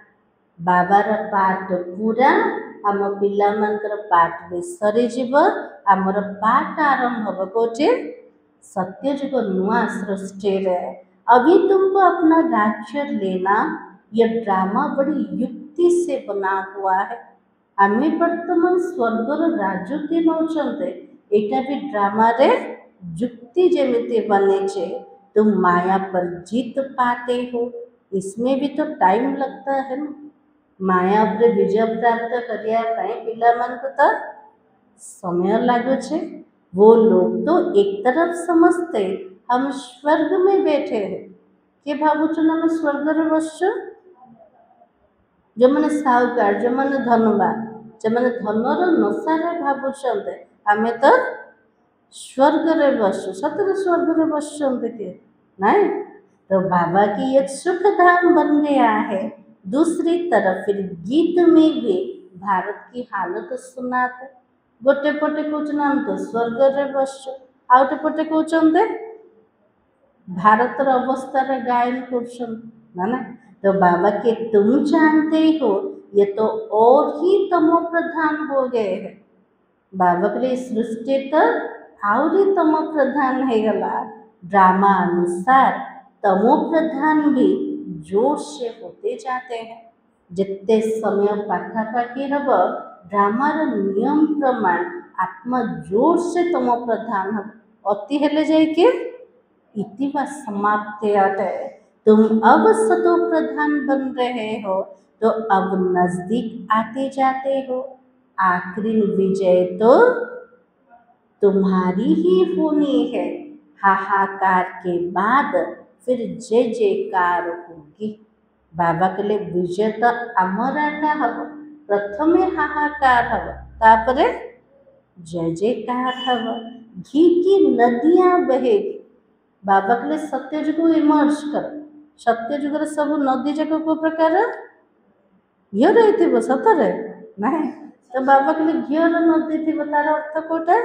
S1: बाबार पाठ पूरा आम पिला मानकर पाठ भी सरीजीव, आमर पाठ आरंभ हम कोचे सत्यजुग नुआ सृष्टि रे। अभी तुमको अपना राज्य लेना, ये ड्रामा बड़ी युक्ति से बना हुआ है। आमे वर्तमान स्वर्गर राजुति नौचंते, एटा भी ड्रामा रे युक्ति जेमिति बने छे। तुम माया पर जीत पाते हो, इसमें भी तो टाइम लगता है ना। माया पर विजय प्राप्त करिया पाए पिला मानकु तो समय लागो छे। वो लोग तो एक तरफ समझते हम स्वर्ग में बैठे हैं, के भावुचन हम स्वर्ग रे बसछु। जो मैंने साहुकार, जो मैंने धनवान, जो मैंने धनर नशारे भावुचंते आमे तो स्वर्ग रे बसछु। सतरे स्वर्ग रे बसचंते के नहीं। तो बाबा की एक सुख धाम बन गया है। दूसरी तरफ फिर गीत में भी भारत की हालत सुनाते। गोटे पटे कहते तो स्वर्ग रे बसछु, आउटे पटे कहते भारतर अवस्था गायन कर। तो बाबा के तुम जानते हो ये तो और ही तमो प्रधान हो गए हैं। बाबा के लिए सृष्टि तो और ही तमो प्रधान है गला। ड्रामा अनुसार तमो प्रधान भी जोर से होते जाते हैं। जितने समय पाखापाखी रब ड्रामार नियम प्रमाण आत्मा जोर से तमो प्रधान हम अति हेले जाए के इतिवा समाप्ति अटे। तुम अब सतो प्रधान बन रहे हो, तो अब नजदीक आते जाते हो। आखिरी विजय तो तुम्हारी ही होनी है। हाहाकार के बाद फिर जय जयकार होगी। बाबा के लिए विजय तो आमरा का हम, प्रथमे हाहाकार हम, तापरे जय जयकार हम। घी की नदियां बहेगी। बाबा के लिए सत्यजुग इमर्ज कर। सत्यजुग सब नदी जाक को प्रकार घी रही थी सतरे नहीं। तो बाबा के लिए घी नदी थी, तार अर्थ कोटा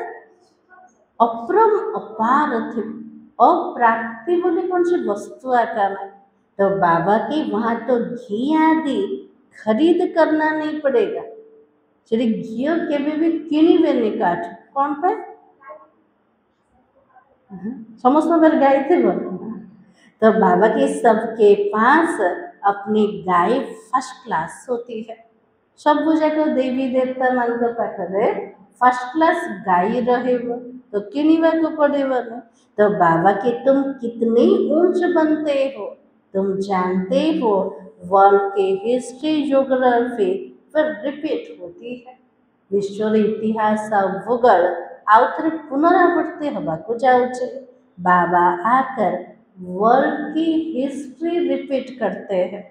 S1: अप्रम अपार थी। अप्राप्ति बोले कौन सी वस्तु आकार है। तो बाबा के वहाँ तो घी आदि खरीद करना नहीं पड़ेगा। चलिए घी के भी किणवे नहीं काट कौन पे समस्त बार गाय थे वो। तो बाबा के सबके पास अपनी गाय फर्स्ट क्लास होती है। सब जगह देवी देवता मान पाखे फर्स्ट क्लास गाय रहे तो किणवा को पड़ेगा नहीं। तो बाबा के तुम कितने ऊंच बनते हो, तुम जानते हो वर्ल्ड के हिस्ट्री ज्योग्राफी पर रिपीट होती है। विश्व इतिहास भूगोल आउ थे पुनरावृत्ति होगा जाऊे। बाबा आकर वर्ल्ड की हिस्ट्री रिपीट करते हैं।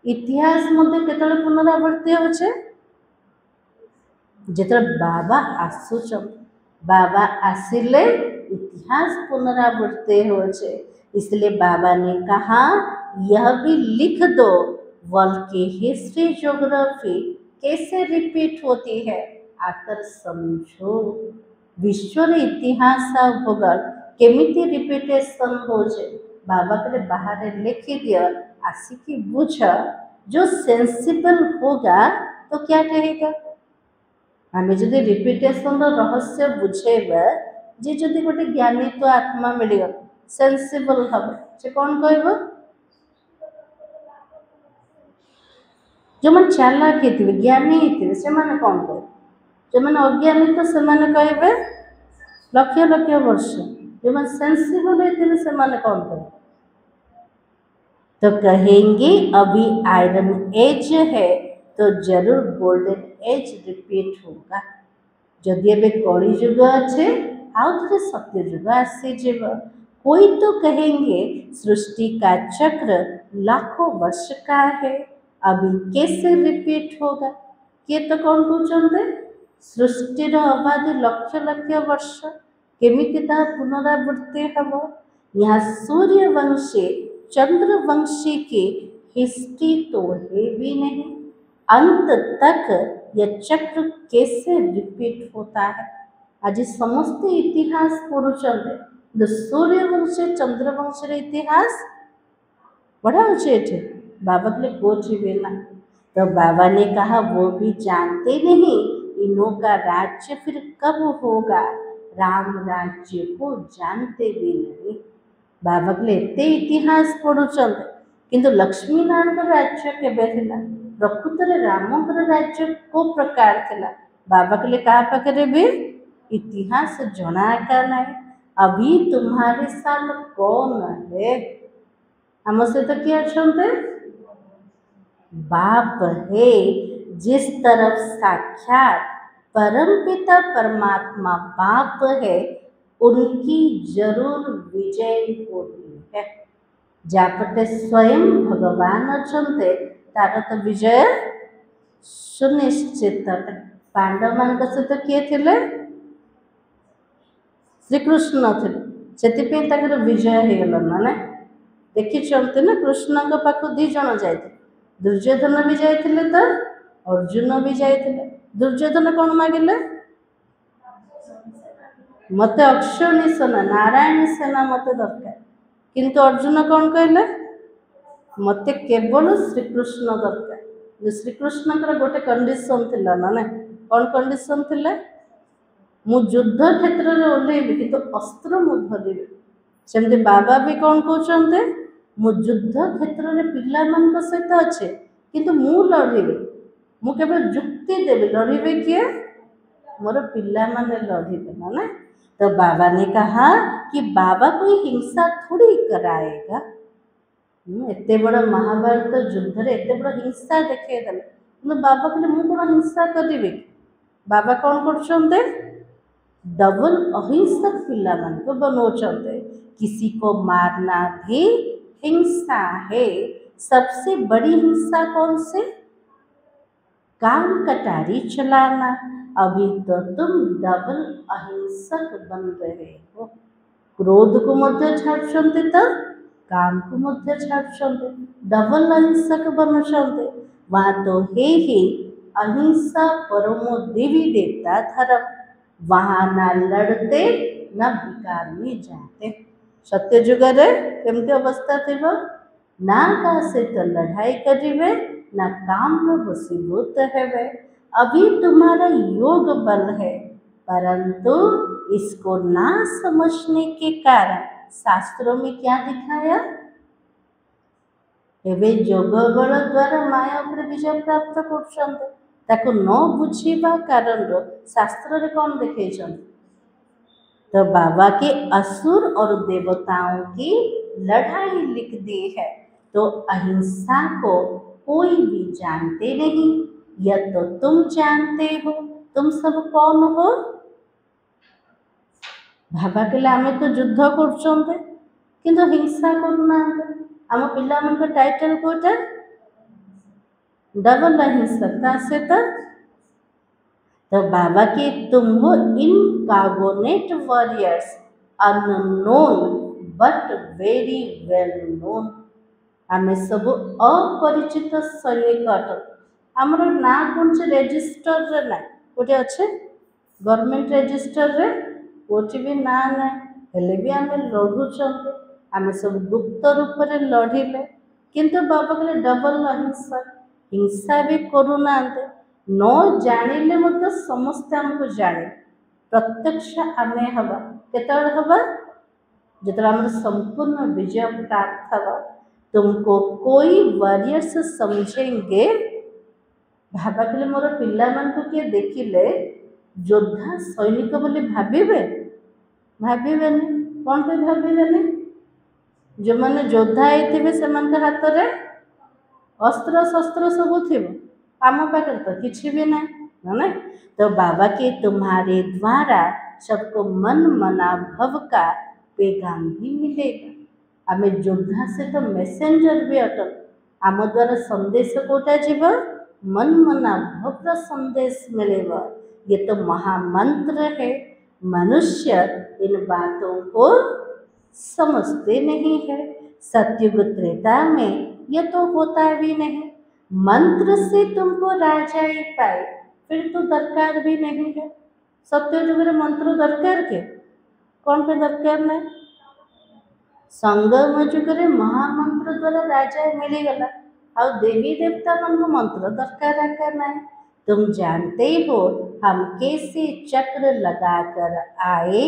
S1: इतिहास मध्य केतले पुनरावृत्ति होचे जेतले बाबा आसुचन। बाबा आसिले इतिहास पुनरावृत्ति होचे। इसलिए बाबा ने कहा यह भी लिख दो वर्ल्ड की हिस्ट्री ज्योग्राफी कैसे रिपीट होती है, आकर समझो। विश्व इतिहास भूगोल केमिति रिपीटेशन होचे बाबा के बाहर लिखी दिया। आसिकी बुझ, जो सेंसिबल होगा तो क्या कहेगा। आम जो रिपीटेशन रहस्य बुझेबा जे जदि गोटे ज्ञानी तो आत्मा मिलगला सेंसिबल हम से कौन कह जो मैंने चालाक होते ज्ञानी होते से मैंने कौन कह, जो मैंने अज्ञानी तो से मैंने कहे लक्ष लक्ष वर्ष। जो मैंने सेंसिबल होते से मैंने कौन कह तो कहेंगे अभी आयरन एज है तो जरूर गोल्डन एज रिपीट होगा। जदि ए कली जुग अच्छे आउ थे सत्य जुग आसीज। कोई तो कहेंगे सृष्टि का चक्र लाखों वर्ष का है, अभी कैसे रिपीट होगा। किए तो कौन कहते सृष्टिर अबाधि लक्ष लक्ष वर्ष केमिति ताहा पुनरावृत्ति हब। यहाँ सूर्यवंशी चंद्रवंशी की हिस्ट्री तो है भी नहीं, अंत तक यह चक्र कैसे रिपीट होता है। आज समस्त इतिहास पढ़ुचंदे सूर्यवंशी चंद्रवंशी इतिहास पढ़ा उसे बाबा के लिए कोच भी ना। तो बाबा ने कहा वो भी जानते नहीं इनों का राज्य फिर कब होगा, राम राज्य को जानते भी नहीं। बाबा के लिए एते इतिहास पढ़ुचंद किंतु लक्ष्मी नारायण राज्य केबे थिला, प्रकृत राम राज्य को प्रकार थिला। बाबा के लिए कहा पाखे भी इतिहास जना का नहीं। अभी तुम्हारे साथ कौन है, आम सहित किए अच्छे बाप है, जिस तरफ साक्षात परमपिता परमात्मा बाप है उनकी जरूर विजय होती है। जापटे स्वयं भगवान अच्छे तार तो विजय सुनिश्चित। पांडव मान सहित किए थे श्रीकृष्ण थे, विजय होगला ना देखी ना कृष्ण पाख दी जन जाए, दुर्योधन भी जाते तो अर्जुन भी जाते। दुर्योधन कौन मागिले, मत अक्षौणी सेना नारायण सेना मत दरकार, किंतु अर्जुन कौन कहले मत केवल श्रीकृष्ण दरकार। श्रीकृष्ण गोटे कंडीशन थी ना, कौन कंडीशन थी, मु युद्ध क्षेत्र में ओह्लैबी किंतु अस्त्र मु धरिबी। सेमती बाबा भी कौन कहते मु युद्ध क्षेत्र में पिला मान सहित अच्छे किंतु मु लड़िबी, मु केवल जुक्ति देवी, लड़िबे किए मोर पिला माने लड़िबे ना। तो बाबा ने कहा कि बाबा कोई हिंसा थोड़ी कराएगा। एते बड़ा महाभारत युद्ध रे एते बड़ा हिंसा देखेदेले, बाबा कहले मु कौन हिंसा करी। बाबा कौन करछन्ते डबल अहिंसक पिला मान को बनाउछन्ते। किसी को मारना भी हिंसा है। सबसे बड़ी हिंसा कौन से, काम कटारी चलाना। अभी तो तुम डबल अहिंसक बन रहे हो। क्रोध को मध्य छाड़छन्ते तो काम को मध्य छाड़छन्ते, डबल अहिंसक बनछन्ते। वहाँ तो है ही अहिंसा परमो देवी देवता धर्म, वहाँ ना लड़ते न विकार में जाते। सत्य जुगरे केमती अवस्था थी, ना का सहित लड़ाई करिवे ना काम में वशीभूत है। अभी तुम्हारा योग बल है, परंतु इसको ना समझने के कारण शास्त्रों में क्या दिखाया, एवं योग बल द्वारा माया पर विजय प्राप्त कर ताको न बुझीबा कारण शास्त्र रे कौन देखे। तो बाबा के असुर और देवताओं की लड़ाई लिख दी है। तो अहिंसा को कोई भी जानते नहीं, यह तो तुम जानते हो। तुम सब कौन हो, बाबा कहले आमे तो युद्ध कर किंतु हिंसा करना। आम पिला मन टाइटल कोटा डबल अहिंसक से तो बाबा के तुम हो इनकार्बोनेट warriors, unknown but very well known. आमे सब अपरिचित सैनिक अट। आमर ना कौन से रेजिस्टर रे ना गोटे अच्छे गवर्नमेंट रेजिस्टर रे कोठी भी ना ना हेले भी आमे लड़ुचंते। आमे सब गुप्त रूप में लड़िले किंतु बाबा कहले डबल अहिंसा, हिंसा भी करूना। न जानिले मत समस्ते आमको जाने, प्रत्यक्ष आमे हवा केतल हवा जितना आम संपूर्ण विजय प्राप्त हवा। तुमको कोई वॉरियर्स समझेंगे। बाबा कहले मोर पिला मान को किए देखिले योद्धा सैनिक बोली भाविबे, भाविबेनी। कौन पे भाविबेनी, जो मैंने योद्धा होते से हाथ में अस्त्र शस्त्र सब थी, आम पाखे तो किसी भी नहीं। तो बाबा के तुम्हारे द्वारा सबको मन मना भव का पैगाम भी मिलेगा। आम योद्धा से तो मैसेंजर भी अटल, आम द्वारा संदेश कोटा जीव मन मना भव्र संदेश मिलेगा। ये तो महामंत्र है। मनुष्य इन बातों को समझते नहीं है। सतयुग त्रेता में ये तो होता भी नहीं। मंत्र से तुमको राजाई पाए, फिर तो दरकार भी नहीं है। सत्ययुग रे मंत्र दरकार के कौन पे दरकार नहीं। संगम जुगरे महामंत्र द्वारा राजा मिलीगला और देवी देवता मन को मंत्र दरकार आकर नहीं। तुम जानते हो हम कैसे चक्र लगाकर आए,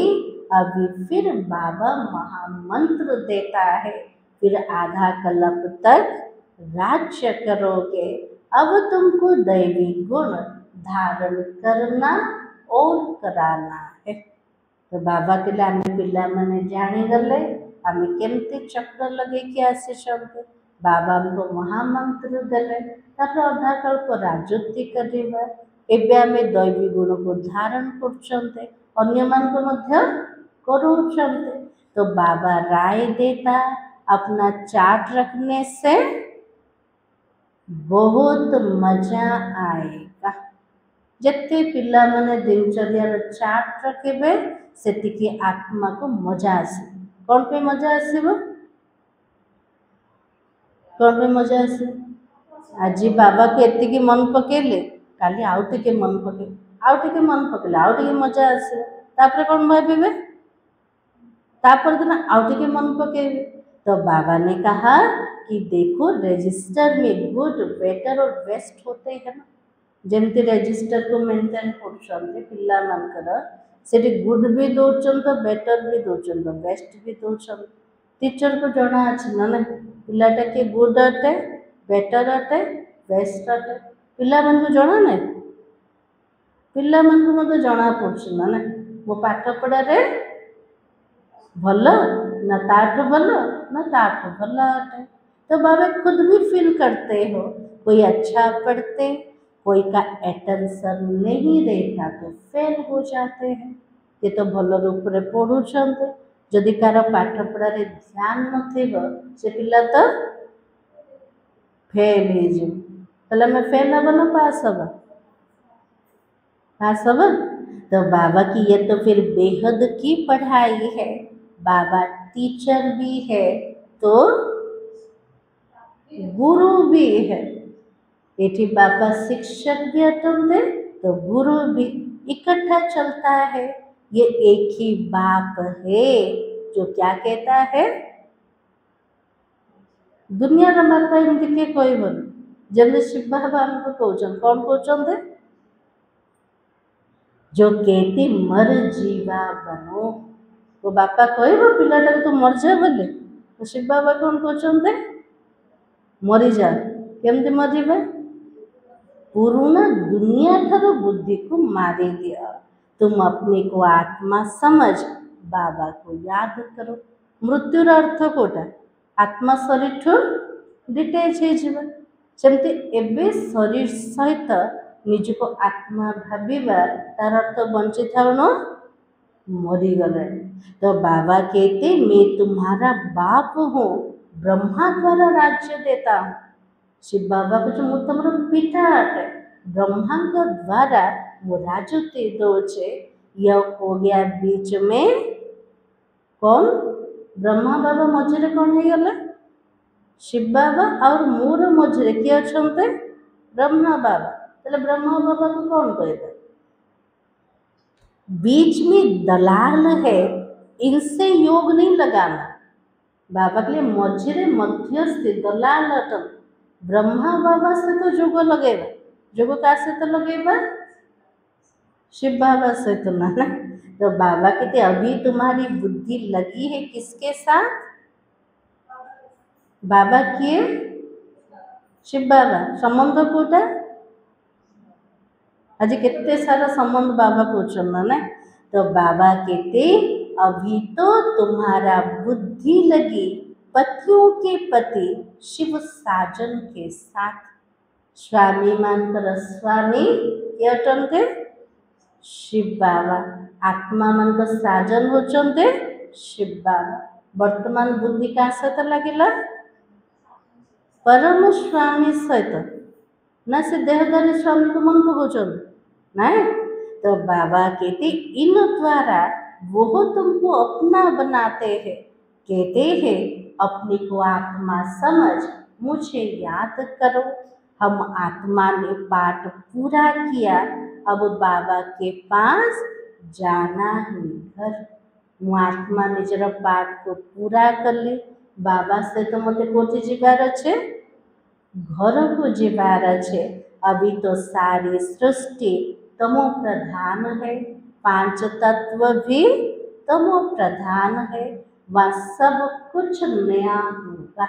S1: अभी फिर बाबा महामंत्र देता है, फिर आधा कल्प तक राज्य करोगे। अब तुमको दैवी गुण धारण करना और कराना है। तो बाबा के आम पिला मैंने जानीगले आम केमती चक्र लगे आसीचंते। बाबा हमको महामंत्र देले, अधा कल्प राजत्व करवा। एबे आमे दैवी गुण को धारण करछंते, अन्य मान को मध्य करूछंते। तो बाबा राय देता अपना चार्ट रखने से बहुत मजा आएगा। जिते पिला माने दिनचर्या चार्ट रखेबे सेतिकी आत्मा को मजा आसे। कौन पे मजा आसीबो, कौन पे मजा आसे। आज बाबा को एतिकी मन पकेले, काली आउ टिके मन पके, आउ टिके मन पकेले आउ टिके मजा आसे। तापरे कौन भाबिबे, तापर दिन आउ टिके मन पकेबे। तो बाबा ने कहा कि देखो रजिस्टर में गुड बेटर और बेस्ट होते हैं ना। जमती रजिस्टर को मेंटेन करछंते पिला मानकर सेठी गुड भी दौचन, तो बेटर भी दौचन, तो बेस्ट भी दौचन। टीचर को जଣା अछि ना ना पिलाटा के गुड अटे, बेटर अटे, बेस्ट अटे। पिला मन को जଣା नै, पिला मन को मते जଣା पड़छ ना ना मो पाठ पढ़ा रे भलो ना ताठ भलो ना ताठ भला अटे। तो बाबा खुद भी फील करते हो, कोई अच्छा पढ़ते, कोई का अटेंशन नहीं रहता तो फेल हो जाते हैं। ये तो भल रूप रे पढ़ुछंते, जदि कार पाठ पढ़ा रे ध्यान नथिबो से पिला तो फेल हो जे। तले मैं फेल हब ना पास हब, पास हब। तो बाबा की ये तो फिर बेहद की पढ़ाई है। बाबा टीचर भी है तो गुरु भी है। एठी बाबा शिक्षक भी अटंते तो गुरु भी इकट्ठा चलता है। ये एक ही बाप है जो क्या कहता है, दुनिया रा बापा एमती के कोई बोल जब शिव बाबा हमको कहउछन कौन कहउछन जो कहते मर जीवा बनो। तो बापा कहबो पिलाटा तो मर जा बोले, तो शिव बाबा कौन कहउछन मरी जा। केमती मरिबे, पुराना दुनिया ठारो बुद्धि को मारी दिया। तुम अपने को आत्मा समझ बाबा को याद करो। मृत्युर अर्थ कोटा आत्मा शरीर ठू डिटेच हो सेमती एबे शरीर सहित निज को आत्मा भाविबा तार अर्थ बंची था मरी गले। तो बाबा कहते मैं तुम्हारा बाप हूँ, ब्रह्मा द्वारा राज्य देता हूँ। शिव बाबा को मु तुमर पिता अटे, ब्रह्मा द्वारा वो राजत्व दौचे। यह हो गया बीच में कौन, ब्रह्मा बाबा मझे कौन हो गला, शिव बाबा और मोर मझे किए अच्छे ब्रह्मा बाबा। तो ब्रह्मा बाबा को कौन कहते, बीच में दलाल है, इनसे योग नहीं लगाना। बाबा के लिए मझे मध्यस्थी दलाल अटन। ब्रह्मा बाबा से तो जोग लगेगा, जोग का से तो लगेगा शिव बाबा से तो ना। तो बाबा कहते अभी तुम्हारी बुद्धि लगी है किसके साथ, बाबा किए शिव बाबा। संबंध कोटा आज केते सारा संबंध बाबा को ना। तो बाबा कहते अभी तो तुम्हारा बुद्धि लगी पतियों के पति शिव साजन के साथ। स्वामी मानकर स्वामी ये अटंते शिव बाबा, आत्मा मानकर साजन होचंते शिव बाबा। वर्तमान बुद्धि का सहित लगिला परम स्वामी सहित ना, से देहधारी स्वामी को मन पकाउछन नाई। तो बाबा कहते इन द्वारा वो तुमको अपना बनाते हैं। कहते हैं अपने को आत्मा समझ मुझे याद करो। हम आत्मा ने पाठ पूरा किया, अब बाबा के पास जाना है घर। ମୁଁ आत्मा ନିଜର ପାଠକୁ पूरा କଲି। बाबा सहित मते कोठी ଯିବାର ଅଛି, घरକୁ ଯିବାର ଅଛି। अभी तो सारी सृष्टि तमो प्रधान है, पांच तत्व भी तमो प्रधान है। वह सब कुछ नया होगा।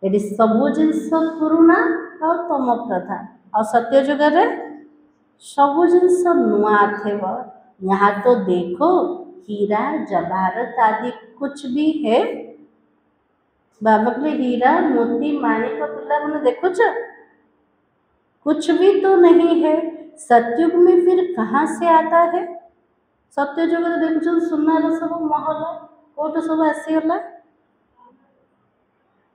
S1: यदि सबु जिनस पुरुଣା और तम प्रधान और सत्य जुगरे सबु जिनस नुआ थे। यहाँ तो देखो हीरा जवाहरत आदि कुछ भी है। बाबा के हीरा मोती माणिक पिला मैंने देखो कुछ भी तो नहीं है। सतयुग में फिर कहाँ से आता है? सत्य जुग देखुन सुनार सब महल कोट सब आसीगला।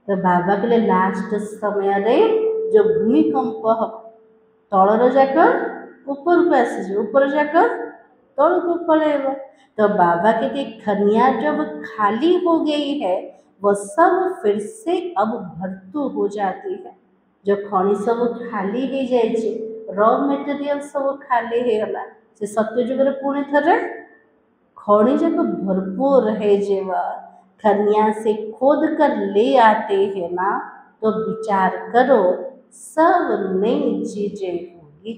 S1: तो बाबा के लास्ट समय रे जो भूमिकंप तलर जाक ऊपर को आसी ऊपर जाक तल को पड़ेगा। तो बाबा कहते खनिया जब खाली हो गई है वह सब फिर से अब भरतु हो जाती है। जो खनि सब खाली हो जाए रॉ मटेरियल सब खाली हो गला से सत्य जुग पुणी थे खनि जाक भरपूर है। जेव खनिया से खोद कर ले आते हैं ना, तो विचार करो सब नई चीजें होगी।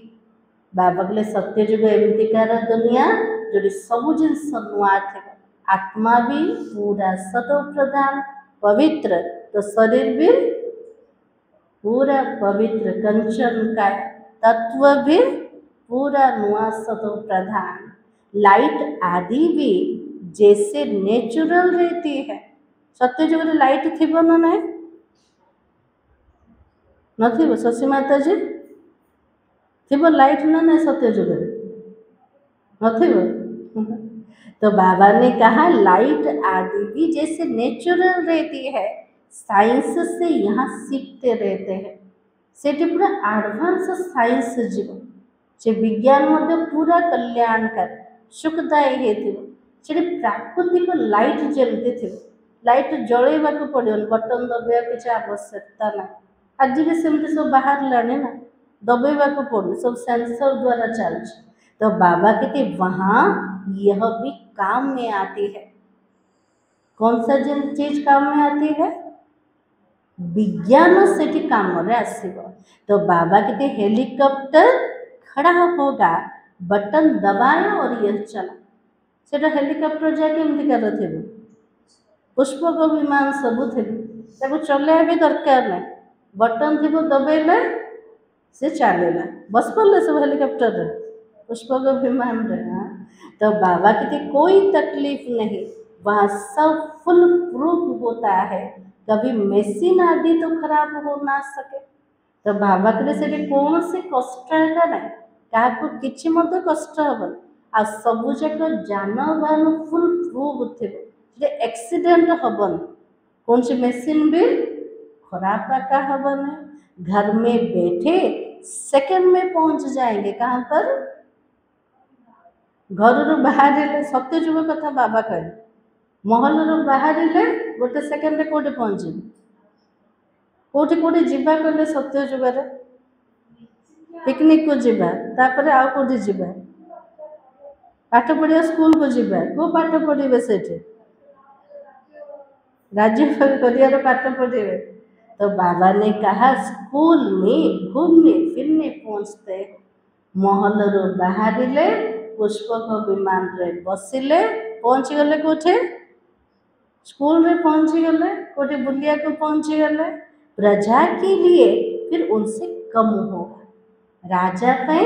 S1: बाबा के सत्य जुग एमतिकार दुनिया जो सबु जिनस नुआ थे। आत्मा भी पूरा सतो प्रधान पवित्र, तो शरीर भी पूरा पवित्र कंचन का तत्व भी पूरा नुआ सतो प्रधान। लाइट आदि भी जैसे नेचुरल रहती है। सत्य जुग लाइट थी ना नहीं नथिबो शशि माता जी थी लाइट ना नहीं सत्य जुग नथिबो। तो बाबा ने कहा लाइट आदि भी जैसे नेचुरल रहती है। साइंस से यहाँ सीखते रहते हैं। सेठी पूरा एडवांस साइंस जीव से विज्ञान मध्य पूरा कल्याणकार सुखदायी हेतिबो। से प्राकृतिक लाइट जलती थी। लाइट जलैवा को पड़ो बटन दबाया किसी आवश्यकता ना। आज भी सेमती सब बाहर लाने ना दबाइवा को पड़ो सब सेंसर द्वारा चलছে। तो बाबा कहते वहाँ यह भी काम में आती है। कौन सा चीज काम में आती है? विज्ञान से काम में आसीबो। तो बाबा कहते हेलीकॉप्टर खड़ा होगा, बटन दबाया और यह चला। सेटा हेलीकॉप्टर जाके एमती कर थे पुष्पक विमान सबू थे चलैया भी दरकार नहीं। बटन थी दबेले से चलेगा बस पड़े सब हेलीकॉप्टर पुष्पक विमान रे। तो बाबा कहते कोई तकलीफ नहीं, वहाँ सब फुल प्रूफ होता है। कभी मशीन आदि तो खराब हो ना सके। तो बाबा कहते से कौन से कष्ट है ना क्या किसी मत कष्ट हेन आ सबू जाक जानवान फुल प्रूफ थे एक्सीडेंट हेबन। कौन सी मशीन भी खराब आका हेबन। घर में बैठे सेकंड में पहुंच जाएंगे। कहाँ पर? घर बाहर सत्य जुग कथा बाबा कहे महल बाहर गोटे सेकेंड कौटे पहुँचे कौटे कौटे जीवा कहले सत्य जुगर पिकनिक को जीवा तापर आउ कौटे जीवा पाठ पढ़िया स्कूल को जीवा को पाठ पढ़े से राज्य करियर पाठ पढ़े। तो बाबा ने कहा स्कूल में घूमने फिरने पहुँचते महल रू बाहर पुष्पक विमान रे बसिले पहुँची गले कौटे स्कूल रे पहुँची गले कौटे बुलिया को पहुँची गले। प्रजा के लिए फिर उनसे कम होगा। राजा पे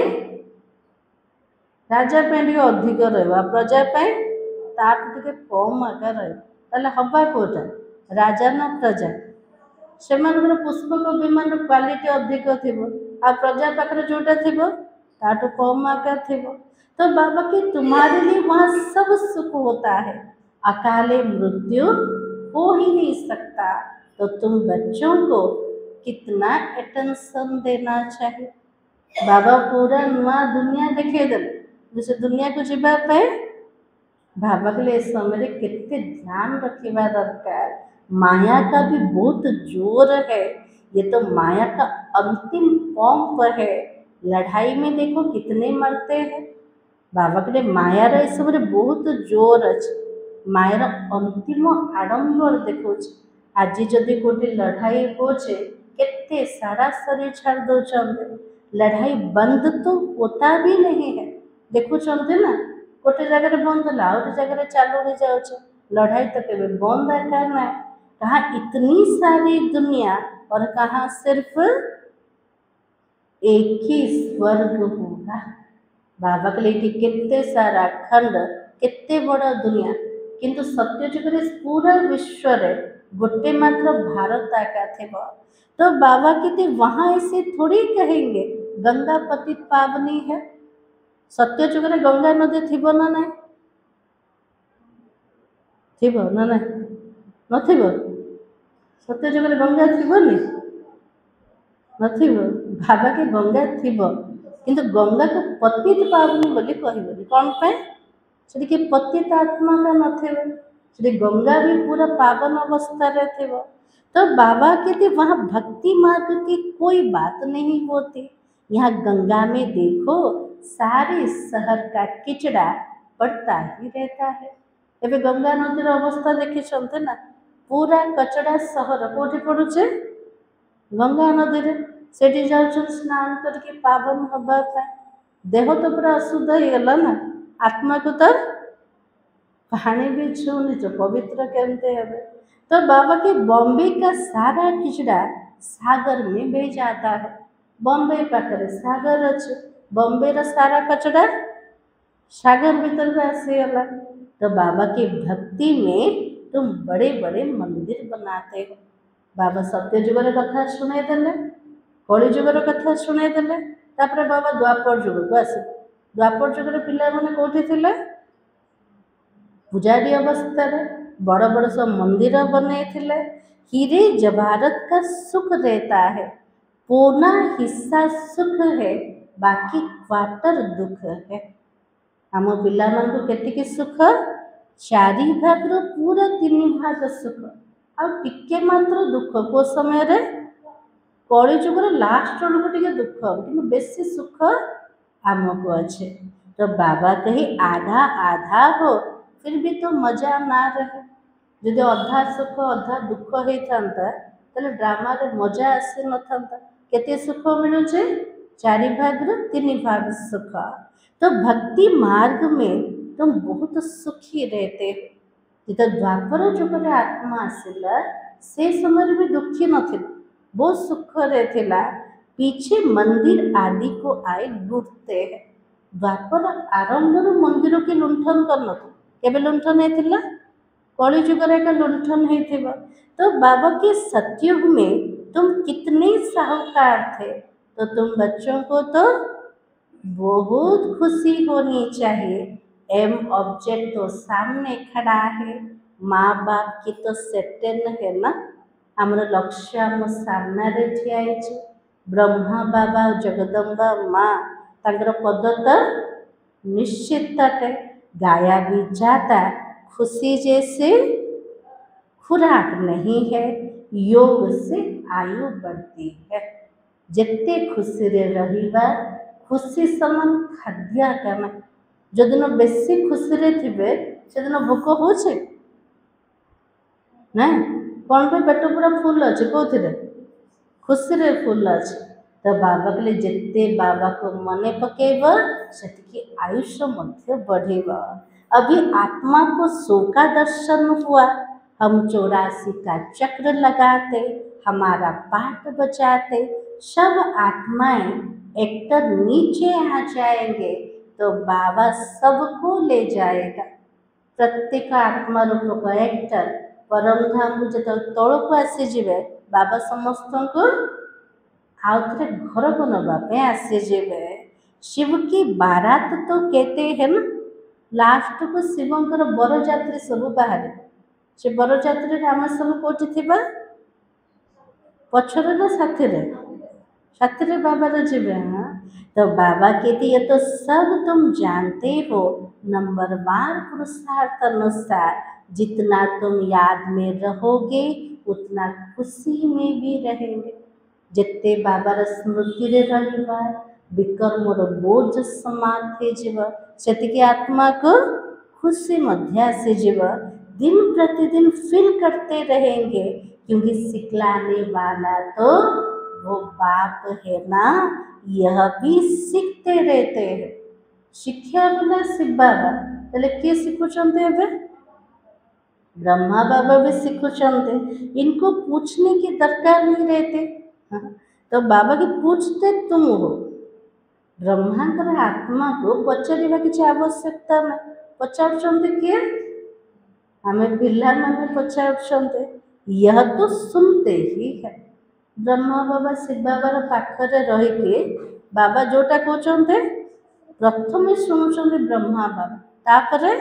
S1: अधिक रहा प्रजा पे कम आकार रहा हवा कोटा राजा ना प्रजा से पुष्पक विमान क्वालिटी अधिक थी आ प्रजा पाखे जोटा थी ताठू कम आकार थी। तो बाबा की तुम्हारे लिए वहाँ सब सुख होता है, अकाले मृत्यु हो ही नहीं सकता। तो तुम बच्चों को कितना अटेंशन देना चाहिए। बाबा पूरा नुआ दुनिया देखे दे से दुनिया को जीवाई बाबा कहले ए समय केते ध्यान रखा दरकार। माया का भी बहुत जोर है, ये तो माया का अंतिम पंप है। लड़ाई में देखो कितने मरते हैं। बाबा कहले मायार ए समय बहुत जोर अच्छे, मायर अंतिम आडंबर देखो। आज जदि गोटे लड़ाई होचे केते सारा शरीर छाड़ दौरान, लड़ाई बंद तो होता भी नहीं है। देखुं ना गोटे जगह बंद है आउ जगह चालू हो जाए, लड़ाई तो केवे बंद आकार ना। कहाँ इतनी सारी दुनिया और कहाँ सिर्फ एक ही स्वर्ग होगा। बाबा कहले केते सारा खंड केते बड़ा दुनिया, किंतु सत्य जुग पूरा विश्व रे गोटे मात्र भारत आका थे। तो बाबा कहते वहाँ ऐसे थोड़ी कहेंगे गंगा पतित पावनी है। सत्य जुग रे गंगा नदी थिबो ना नहीं? थिबो ना नहीं? नथिबो? सत्य जुग रे गंगा थिबो नी? नथिबो? बाबा के गंगा थिबो, किंतु गंगा को पतित पावनी बोली कहबोनी। कौन पे? सेठी के पतित आत्मा का नथिबो, सेठी गंगा भी पूरा पावन अवस्था रे थिबो। तो बाबा कहते वहाँ भक्ति मार्ग की कोई बात नहीं होती। यहाँ गंगा में देखो सारे शहर का किचड़ा पड़ता ही रहता है। एबे गंगा नदीर अवस्था देखी ना, पूरा कचड़ा सहर कोठी पड़ुचे गंगा नदी रे। सेठी जाउछन स्नान करके पावन हवा पाए, देह तो पूरा अशुद्ध हो गला ना, आत्मा को तो पानी भी छूनी तो पवित्र केमते हेबे। तो बाबा के बॉम्बे का सारा किचड़ा सागर में बह जाता है। बॉम्बे पाखरे सागर अच्छे, बॉम्बे रा सारा कचड़ा सागर भीतर आसीगला। तो बाबा की भक्ति में तुम बड़े बड़े मंदिर बनाते हो। बाबा सत्य जुगर कथा शुणे देले, कली जुगर कथा शुणे देले, तापर बाबा द्वापर जुग को आसे। द्वापर जुगर पिला माने कोठी थिले? पुजारी अवस्था रे बड़ बड़ सब मंदिर बने थिले। हीरे जवाहरत का सुख रहता है, पौना हिस्सा सुख है, बाकी क्वार्टर दुख है। आम पिला मानू केतिकी सुख? 4 भाग पूरा 3 भाग सुख, आ टिके मात्र दुख। को समय रे कली जुगर लास्ट बेलू टिके दुख, कि बेसी सुख आमको अच्छे। तो बाबा कही आधा आधा हो फिर भी तो मजा ना रहे। जदि अधा सुख अधा दुख होता ताले ड्रामा रे मजा आसी न था। केते सुख मिलुचे? 4 भाग 3 भाग सुख। तो भक्ति मार्ग में तुम बहुत सुखी रहते हो। जिते द्वापर जुगर आत्मा आसिला से समय भी दुखी नथिला, बहुत सुख रे थिला। पीछे मंदिर आदि को आए लुटते हैं। द्वापर आरंभ मंदिर की लुंठन करन, केबे लुंठन हेतिला? कली जुगर एक लुंठन हेतिबा। तो बाबा के सतयुग में तुम कितने साहूकार थे। तो तुम बच्चों को तो बहुत खुशी होनी चाहिए। एम ऑब्जेक्ट तो सामने खड़ा है, माँ बाप की तो सेटेन है ना। आमर लक्ष्य आम सामने ठिया है। ब्रह्मा बाबा जगदम्बा माँ तांकर पद तो निश्चित है, गाया भी जाता। खुशी जैसे खुराक नहीं है, योग से आयु बढ़ती है। जिते खुशी रे रहिबा, खुशी समान खाद्य करना। जो दिन बेसी खुशी रे थिबे से दिन भोक होछे ना? कौन पे पेट पूरा फुल अच्छे कौन खुशी रे फुल अच्छे। तो बाबा कहले जिते बाबा को मने पकेब से आयुष्य मध्य बढ़ेगा। अभी आत्मा को सो का दर्शन हुआ, हम 84 का चक्र लगाते, हमारा पाठ बचाते, सब आत्माएं एक्टर नीचे आ जाएंगे तो बाबा सबको ले जाएगा। प्रत्येक आत्मा रूप का एक्टर परम धाम को जो तौल को आसीजे, बाबा समस्त को आउ थे घर को नवापे आसीजे। शिव की बारात तो कहते हैं ना, लास्ट को शिवंकर बरजात्री सब बाहर। से बरजात्री आम सब कौटी थिबा? पछरे ना साथी रे? साथी रे बाबा रे जीवे। हाँ तो बाबा कहते ये तो सब तुम जानते हो, नंबरवार पुरुषार्थ अनुसार जितना तुम याद में रहोगे उतना खुशी में भी रहेंगे। जिते बाबार स्मृति रे रहिबा विकर्मर बोझ समाप्त हो सेतिके आत्मा को खुशी मध्य आसीजिव। दिन प्रतिदिन फील करते रहेंगे क्योंकि सिखलाने वाला तो वो बाप है ना, यह भी सीखते रहते हैं। शिक्षा बोला शिव बाबा पहले किए शिखुचंते ଏବେ ब्रह्मा बाबा भी शिखुचंते, इनको पूछने की दरकार नहीं रहते। हाँ, तो बाबा की पूछते तुम हो, ब्रह्मांकर आत्मा को पचारिबा किसी आवश्यकता ना, पचारुचंते किए आमे पिला माने पचारुचंते, यह तो सुनते ही है। ब्रह्मा बाबा शिव बाबार पाखरे रहीके बाबा जोटा कहते प्रथम शुणुचंते ब्रह्मा बाबा, तापरे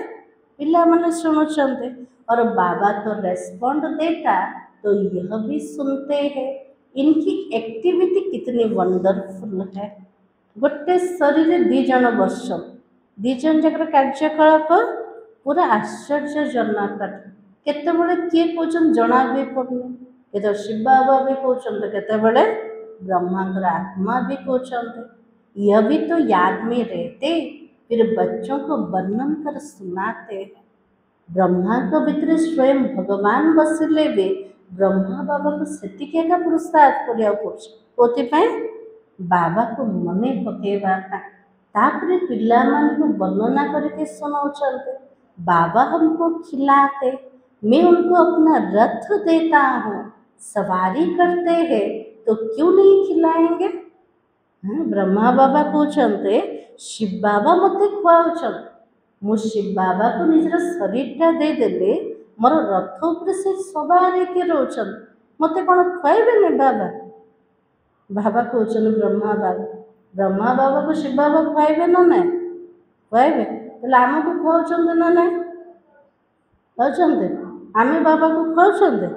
S1: पिला माने शुणुचंते और बाबा तो रेस्पॉन्ड देता तो यह भी सुनते हैं। इनकी एक्टिविटी कितनी वंडरफुल है। गोटे शरीर दी जन बसन, दी जन जाकर कार्यकलाप पूरा आश्चर्यजनक। केतबेले किए कहते जना भी पड़ुनी, केते शिव बाबा भी कहते, केतबेले ब्रह्मांकर आत्मा भी कहते। यह भी तो याद में रहते फिर बच्चों को वर्णन कर सुनाते हैं। ब्रह्मा को भीतर स्वयं भगवान बसिले भी ब्रह्मा बाबा को सेतिके का पुरस्कार करिया बाबा को मने पकेवा तापरे पिला मान को वर्णना करके सुनाउचंते। बाबा हमको खिलाते, मैं उनको अपना रथ देता हूँ, सवारी करते हैं तो क्यों नहीं खिलाएंगे। ब्रह्मा बाबा कहते शिव बाबा मते खुआउचंते, मु शिव बाबा को निजर शरीरटा देदेले मोर रथ उपर से सवार के रोचन, मते कौन खुआबे बाबा। बाबा कहते ब्रह्मा बाबा को शिव बाबा खुआबे ना ना खुआबे, तो आमको खुआउचंते ना ना खुआउचंते, आमे बाबा को खुआउचंते,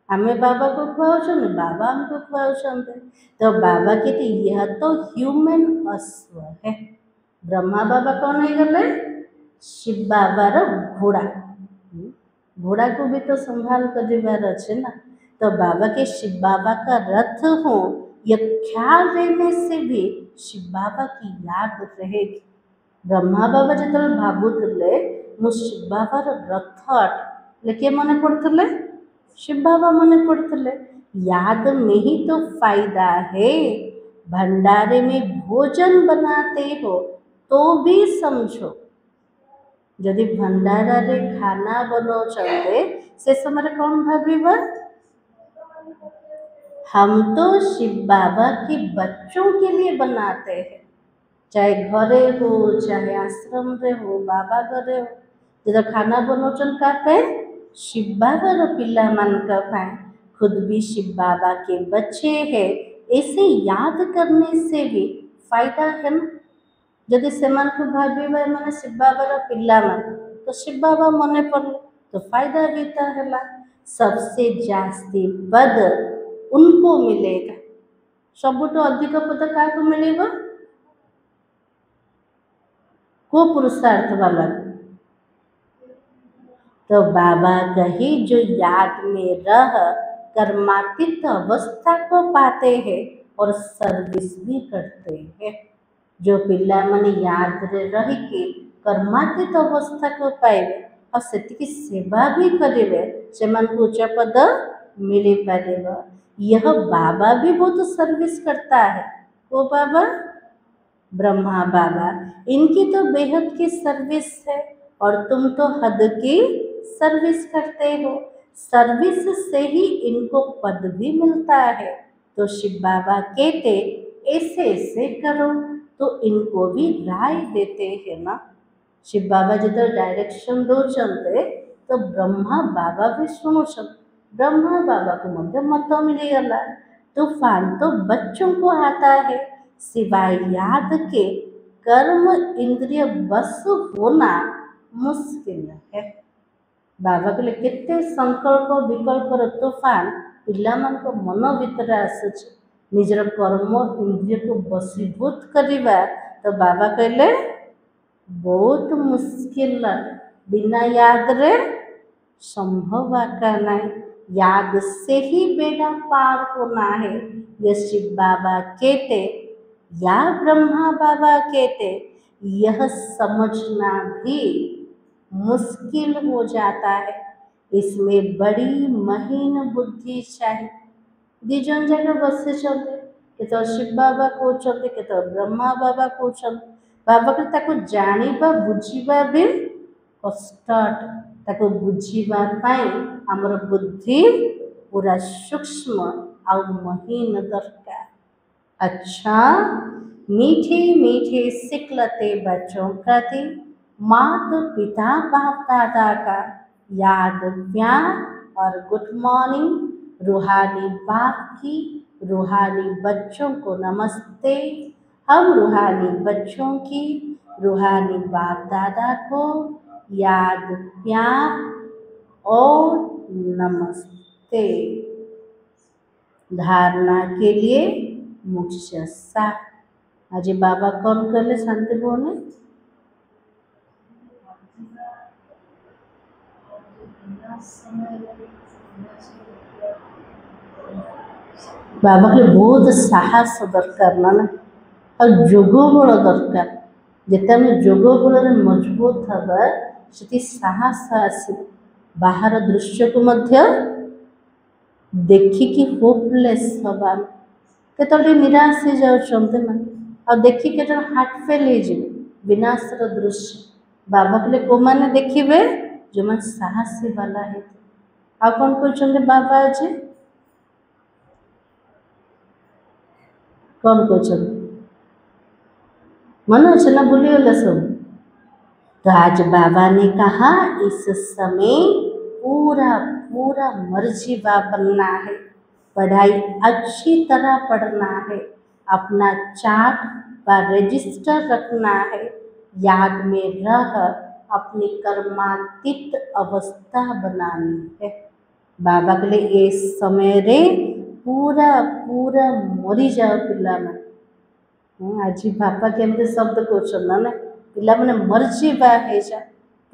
S1: आमे बाबा को खुआउचंते, बाबा हमको खुआउचंते। तो बाबा कहते यह तो ह्यूमन अश्व है। ब्रह्मा बाबा कौन है गले शिव बाबार घोड़ा, घोड़ा को भी तो संभाल कर दीवार अच्छे ना। तो बाबा के शिव बाबा का रथ हो, यह ख्याल रहने से भी शिव बाबा की याद रहेगी। ब्रह्मा बाबा जो भावुले मु शिव बाबार रथ लेके मन पड़ते शिव बाबा मन पड़ते, याद में ही तो फायदा है। भंडारे में भोजन बनाते हो तो भी समझो, यदि भंडारा रे खाना बनाउचंते से समय कौन भाविबा, हम तो शिव बाबा के बच्चों के लिए बनाते हैं, चाहे घरे हो चाहे आश्रम रे हो बाबा घरे हो, जो खाना बनाउचन का शिव बाबा रो पिला मान का खुद भी शिव बाबा के बच्चे हैं, ऐसे याद करने से भी फायदा है ना। जदि से भाविबा मैंने शिव बाबार पिला मान तो शिव बाबा मने पड़े तो फायदा भी तो है। सबसे जास्ती पद उनको मिलेगा, सबुठ अधिक पद क्या मिलेगा, को पुरुषार्थ वाला। तो बाबा कही जो याद में रह कर्मातीत अवस्था को पाते हैं और सर्विस भी करते हैं। जो पिला मन याद रे रही के कर्मातीत अवस्था को पाइबे और सेतिकी सेवा भी करेंगे से उच्च पद मिल पारेगा। यह बाबा भी बहुत सर्विस करता है। वो बाबा ब्रह्मा बाबा, इनकी तो बेहद की सर्विस है और तुम तो हद की सर्विस करते हो। सर्विस से ही इनको पद भी मिलता है। तो शिव बाबा कहते ऐसे ऐसे करो, तो इनको भी राय देते हैं ना। शिव बाबा जो डायरेक्शन दौरान तो ब्रह्मा बाबा भी शुणुन, ब्रह्मा बाबा को मध्य मत मिलगला। तूफान तो बच्चों को आता है, सिवाय याद के कर्म इंद्रिय बस होना मुश्किल है। बाबा कहले केते संकल्प विकल्पर तूफान पिला मन को मन भीतर आसुच, निजर कर्म इंद्रिय को बशीभूत करवा तो बाबा कहले बहुत मुश्किल बिना याद रे संभव आका नहीं। याद से ही बेड़ा पार होना है। ये शिव बाबा कहते या ब्रह्मा बाबा कहते यह समझना भी मुश्किल हो जाता है। इसमें बड़ी महीन बुद्धि चाहिए। दिजन जगह बसे चलते केत शिव बाबा कहते केत ब्रह्मा बाबा कहते बाबा को ताको जानिबा बुझिबा भी कष्ट ताको बुझिबा पाई हमर बुद्धि पूरा सूक्ष्म आउ महीन दरकार। अच्छा मीठे मीठे सिकलते बच्चों प्रति माता पिता बाप दादा का याद प्यार और गुड मॉर्निंग। रूहानी बाप की रूहानी बच्चों को नमस्ते। हम रूहानी बच्चों की रूहानी बाप दादा को याद प्यार और नमस्ते। धारणा के लिए मुख्य सार आज बाबा कौन करले शांति बोने बाबा के बहुत साहस दरकार ना और जोग बल दरकार जिते आम जोग बल मजबूत हवा से साहस आस बाहर दृश्य को मध्य देखिकी होपलेस हवा केतटे निराश हो जाउछन्ते ना आ देखि केतटे हार्ट फेल हो जिवे विनाशर दृश्य बाबा कहले को माने देखिबे जो मन साहसी वाला है। आ कौन कहछन्ते बाबा आज कौन कहछन्ते मन अच्छे ना भूली गले सब। तो आज बाबा ने कहा इस समय पूरा पूरा मर्जीवा बनना है। पढ़ाई अच्छी तरह पढ़ना है। अपना चार्ट व रजिस्टर रखना है। याद में रह अपनी कर्मातीत अवस्था बनानी है। बाबा के लिए इस समय रे पूरा पूरा मरी जाओ पिला में आज बापा केमती शब्द कहना ना पिला मैंने मरजीवा है जा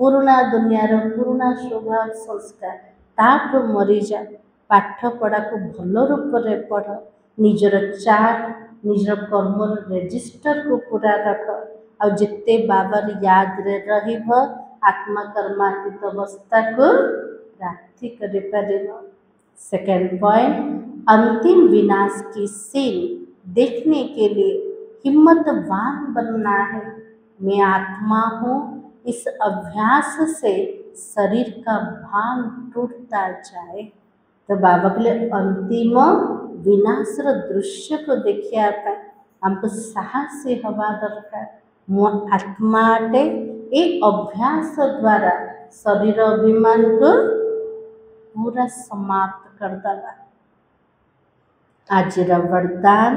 S1: पुराना दुनियार पुराना स्वभाव संस्कार ताठू मरी जा पाठ पढ़ा को भल रूप से पढ़ निजर चार्ट निजर कर्म रजिस्टर को पूरा रख आ जिते बाबार याद रे रहिब आत्मा कर्मातीत अवस्था को प्राप्ति कर पारिब। सेकेंड पॉइंट अंतिम विनाश की सीन देखने के लिए हिम्मतवान बनना है। मैं आत्मा हूँ। इस अभ्यास से शरीर का भान टूटता जाए। तो बाबा के लिए अंतिम विनाशर दृश्य को देखिया हमको साहसी हवा दरकार। मो आत्माटे ए अभ्यास द्वारा शरीर अभिमान को पूरा समाप्त कर देगा। आज वरदान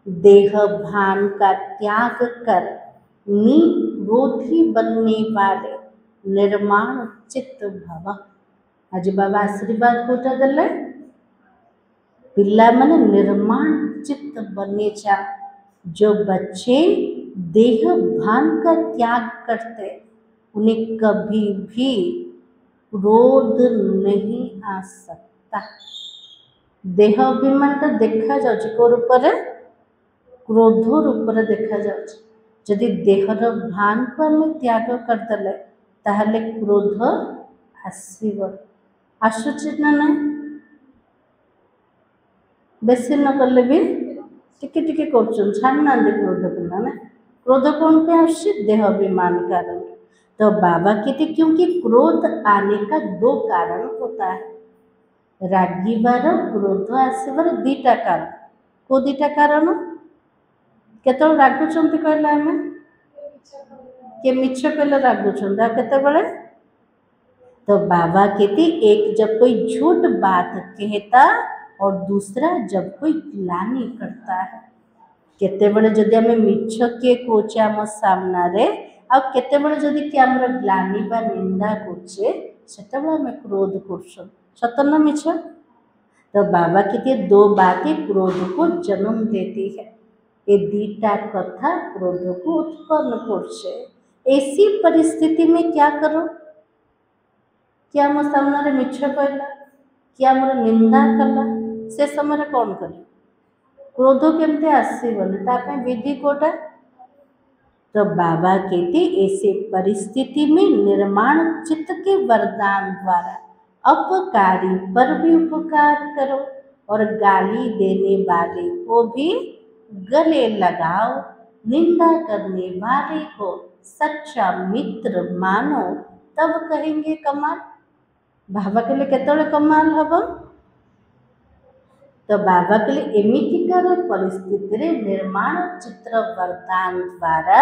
S1: देह भान का त्याग कर निरोधी बनने वाले निर्माण चित्त भव। आज बाबा आशीर्वाद कोटा देले पिला माने निर्माण चित्त बने जा। जो बच्चे देह भान का त्याग करते उन्हें कभी भी क्रोध नहीं आ सकता। देह अभिमान तो देखा जाउछि को रूप रे क्रोध रूप रे देखा जाउछि। जदि देहर भान को आम त्याग करदेले ताहले क्रोध आसीब आसुछि ना नहीं बेसी न कले भी टिके टिके कर छाड़ना क्रोध को ना क्रोध कौन पे आसुछि देह अभिमान कारण। तो बाबा कहते क्योंकि क्रोध आने का दो कारण होता है। रागिबार क्रोध आसबार दीटा कारण को दीटा कारण केत रागुंट कहले आम किए मिछ कहले रागुंट आ केतबेले। तो बाबा कहते एक जब कोई झूठ बात कहता और दूसरा जब कोई ग्लानि करता है। केतेबेले जदि आम मिछ किए कौचे आम सामना रे आ केतेबेले जदि कि आमर ग्लानि बा निंदा कौचे सेतेबेले आम क्रोध करछन सत ना मिछ। तो बाबा कहते दो बातें क्रोध को जन्म देती है। ये दीटा कथा क्रोध को उत्पन्न करछे। ऐसी परिस्थिति में क्या करो? क्या मो सामने मिछ कहला, क्या मोर निंदा कला, से समय कौन कर? क्रोध केमती आसबनी ताप विधि कोटा? तो बाबा कहते ऐसे परिस्थिति में निर्माण चित्त के वरदान द्वारा अपकारी पर भी उपकार करो और गाली देने वाले को भी गले लगाओ, निंदा करने वाले को सच्चा मित्र मानो, तब कहेंगे कमाल। बाबा के लिए केतବେଳେ कमाल हब? तो बाबा के लिए एमितिकार परिस्थिति रे निर्माण चित्र वरदान द्वारा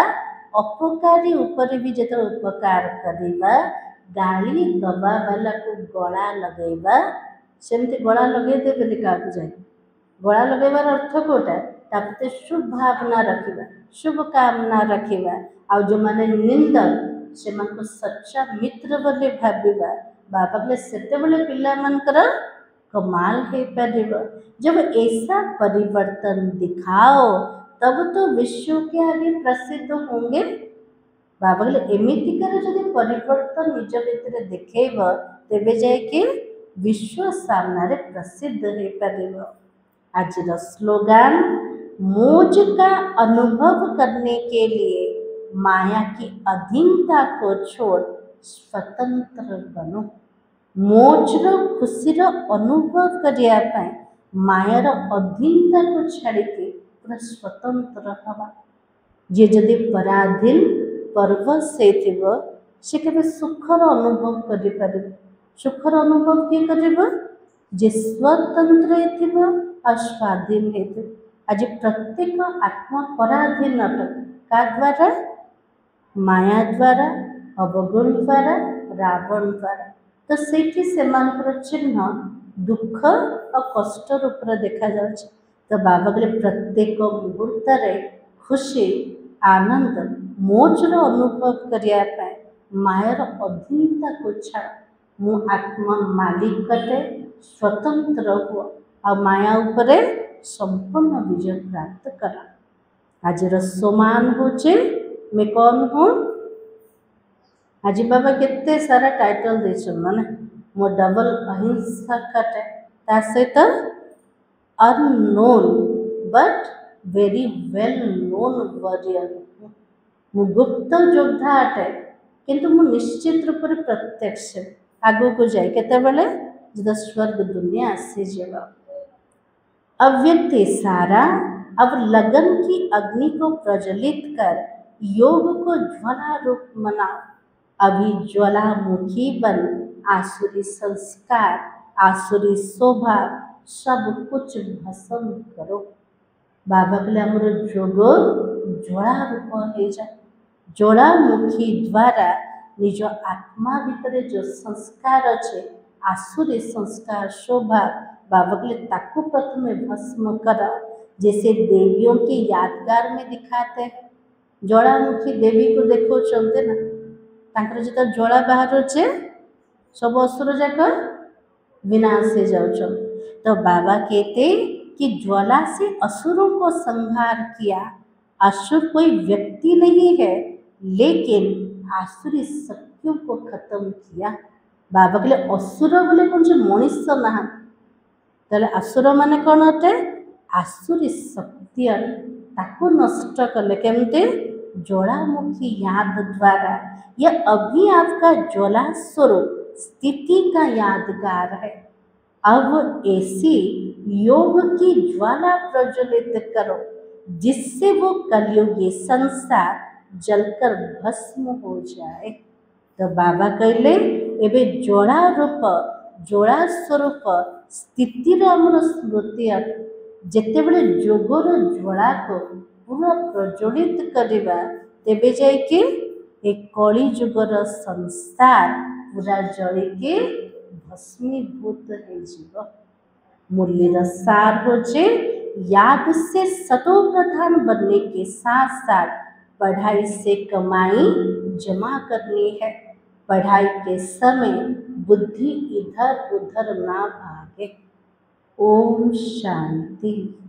S1: अपकारी ऊपर भी जो उपकार करवा, गाली दबा वाला को गला लगेबा, सेमती गला लगे देवे क्या जाए गला लगेबार अर्थ कोटा ताकते शुभ भावना रखा, शुभ कामना रखा, आउ जो माने निंदक से सच्चा मित्र बोले भाविबा। बाबा बोले सेतेबेले पिला मानकर कमाल है परिव। जब ऐसा परिवर्तन दिखाओ तब तो विश्व के आगे प्रसिद्ध होंगे। बाबा बोले एमितिकार जदि परिवर्तन निज भितर देखेब तेबे जाके विश्व सामने प्रसिद्ध हो पारिब। आज स्लोगान मौज का अनुभव करने के लिए माया की अधीनता को छोड़ स्वतंत्र बनो। मौजर खुशीर अनुभव करने मायार अधीनता को छाड़ी पूरा स्वतंत्र हवा। जे जदि पराधीन परवश से केबे सुखर अनुभव कर। सुखर अनुभव किए कर? जे स्वतंत्र और स्वाधीन है। आज प्रत्येक आत्मा पराधीन अट का द्वारा? माया द्वारा, अवगुण द्वारा, रावण द्वारा। तो सेठी सेमानकर चिन्ह दुख और कष्ट रूप देखा जाए। तो बाबा बोले प्रत्येक मुहूर्त खुशी आनंद मौजर अनुभव करने मायार अधीनता को छाड़ मु आत्मा मालिक कटे, स्वतंत्र हुआ और माया उपरे संपूर्ण विजय प्राप्त करा। आज रसोमान होचे मैं कौन हूँ? आज बाबा केते सारा टाइटल देछन माने मो डबल अहिंसा कटे ता सहित unknown but very well known warrior. मु गुप्त योद्धा अटे किंतु मु निश्चित रूप से प्रत्यक्ष आगु को जाए केतेबेले जब स्वर्ग दुनिया आसी जाएगा। अव्यक्त सारा अब लगन की अग्नि को प्रज्वलित कर योग को ज्वाला रूप मनाओ। अभी ज्वालामुखी बन आसुरी संस्कार, आसुरी शोभा सब कुछ भस्म करो। बाबा के लिए आमर जोग ज्वाला रूप हो जाए। ज्वालामुखी द्वारा निज आत्मा भितर जो संस्कार अच्छे आसुरी संस्कार शोभा बाबा के लिए ताकू प्रथम भस्म कर। जैसे देवियों के यादगार में दिखाते हैं, ज्वालामुखी देवी को देखो चलते ना तांकर जो ज्वाला बाहर छे सब असुर जाक विनाश हो जाओ। तो बाबा कहते कि ज्वाला से असुरों को संहार किया। असुर कोई व्यक्ति नहीं है लेकिन आसुरी शक्तियों को खत्म किया। बाबा कहले असुर बोले कौन से मनीष ना तेल आसुर माने कौन अटे? आसुरी शक्ति ताकू नष्ट कले केमते? ज्वालामुखी याद द्वारा। यह अभी आपका ज्वाला स्वरूप स्थिति का यादगार है। अब ऐसी योग की ज्वाला प्रज्वलित करो जिससे वो कलयुगी संसार जलकर भस्म हो जाए। तो बाबा कहले एबे ज्वाला रूप ज्वाला स्वरूप स्थितिर आमर स्मृति जेतेबेले जोगर ज्वाला को पूरा प्रज्वलित करवा तेबे जाइके एक कली जुगर संसार पूरा जलिके भस्मीभूत हो। मुरलीर सार होचे याद से सतो प्रधान बनने के साथ साथ पढ़ाई से कमाई जमा करनी है। पढ़ाई के समय बुद्धि इधर उधर ना भागे। ओम शांति।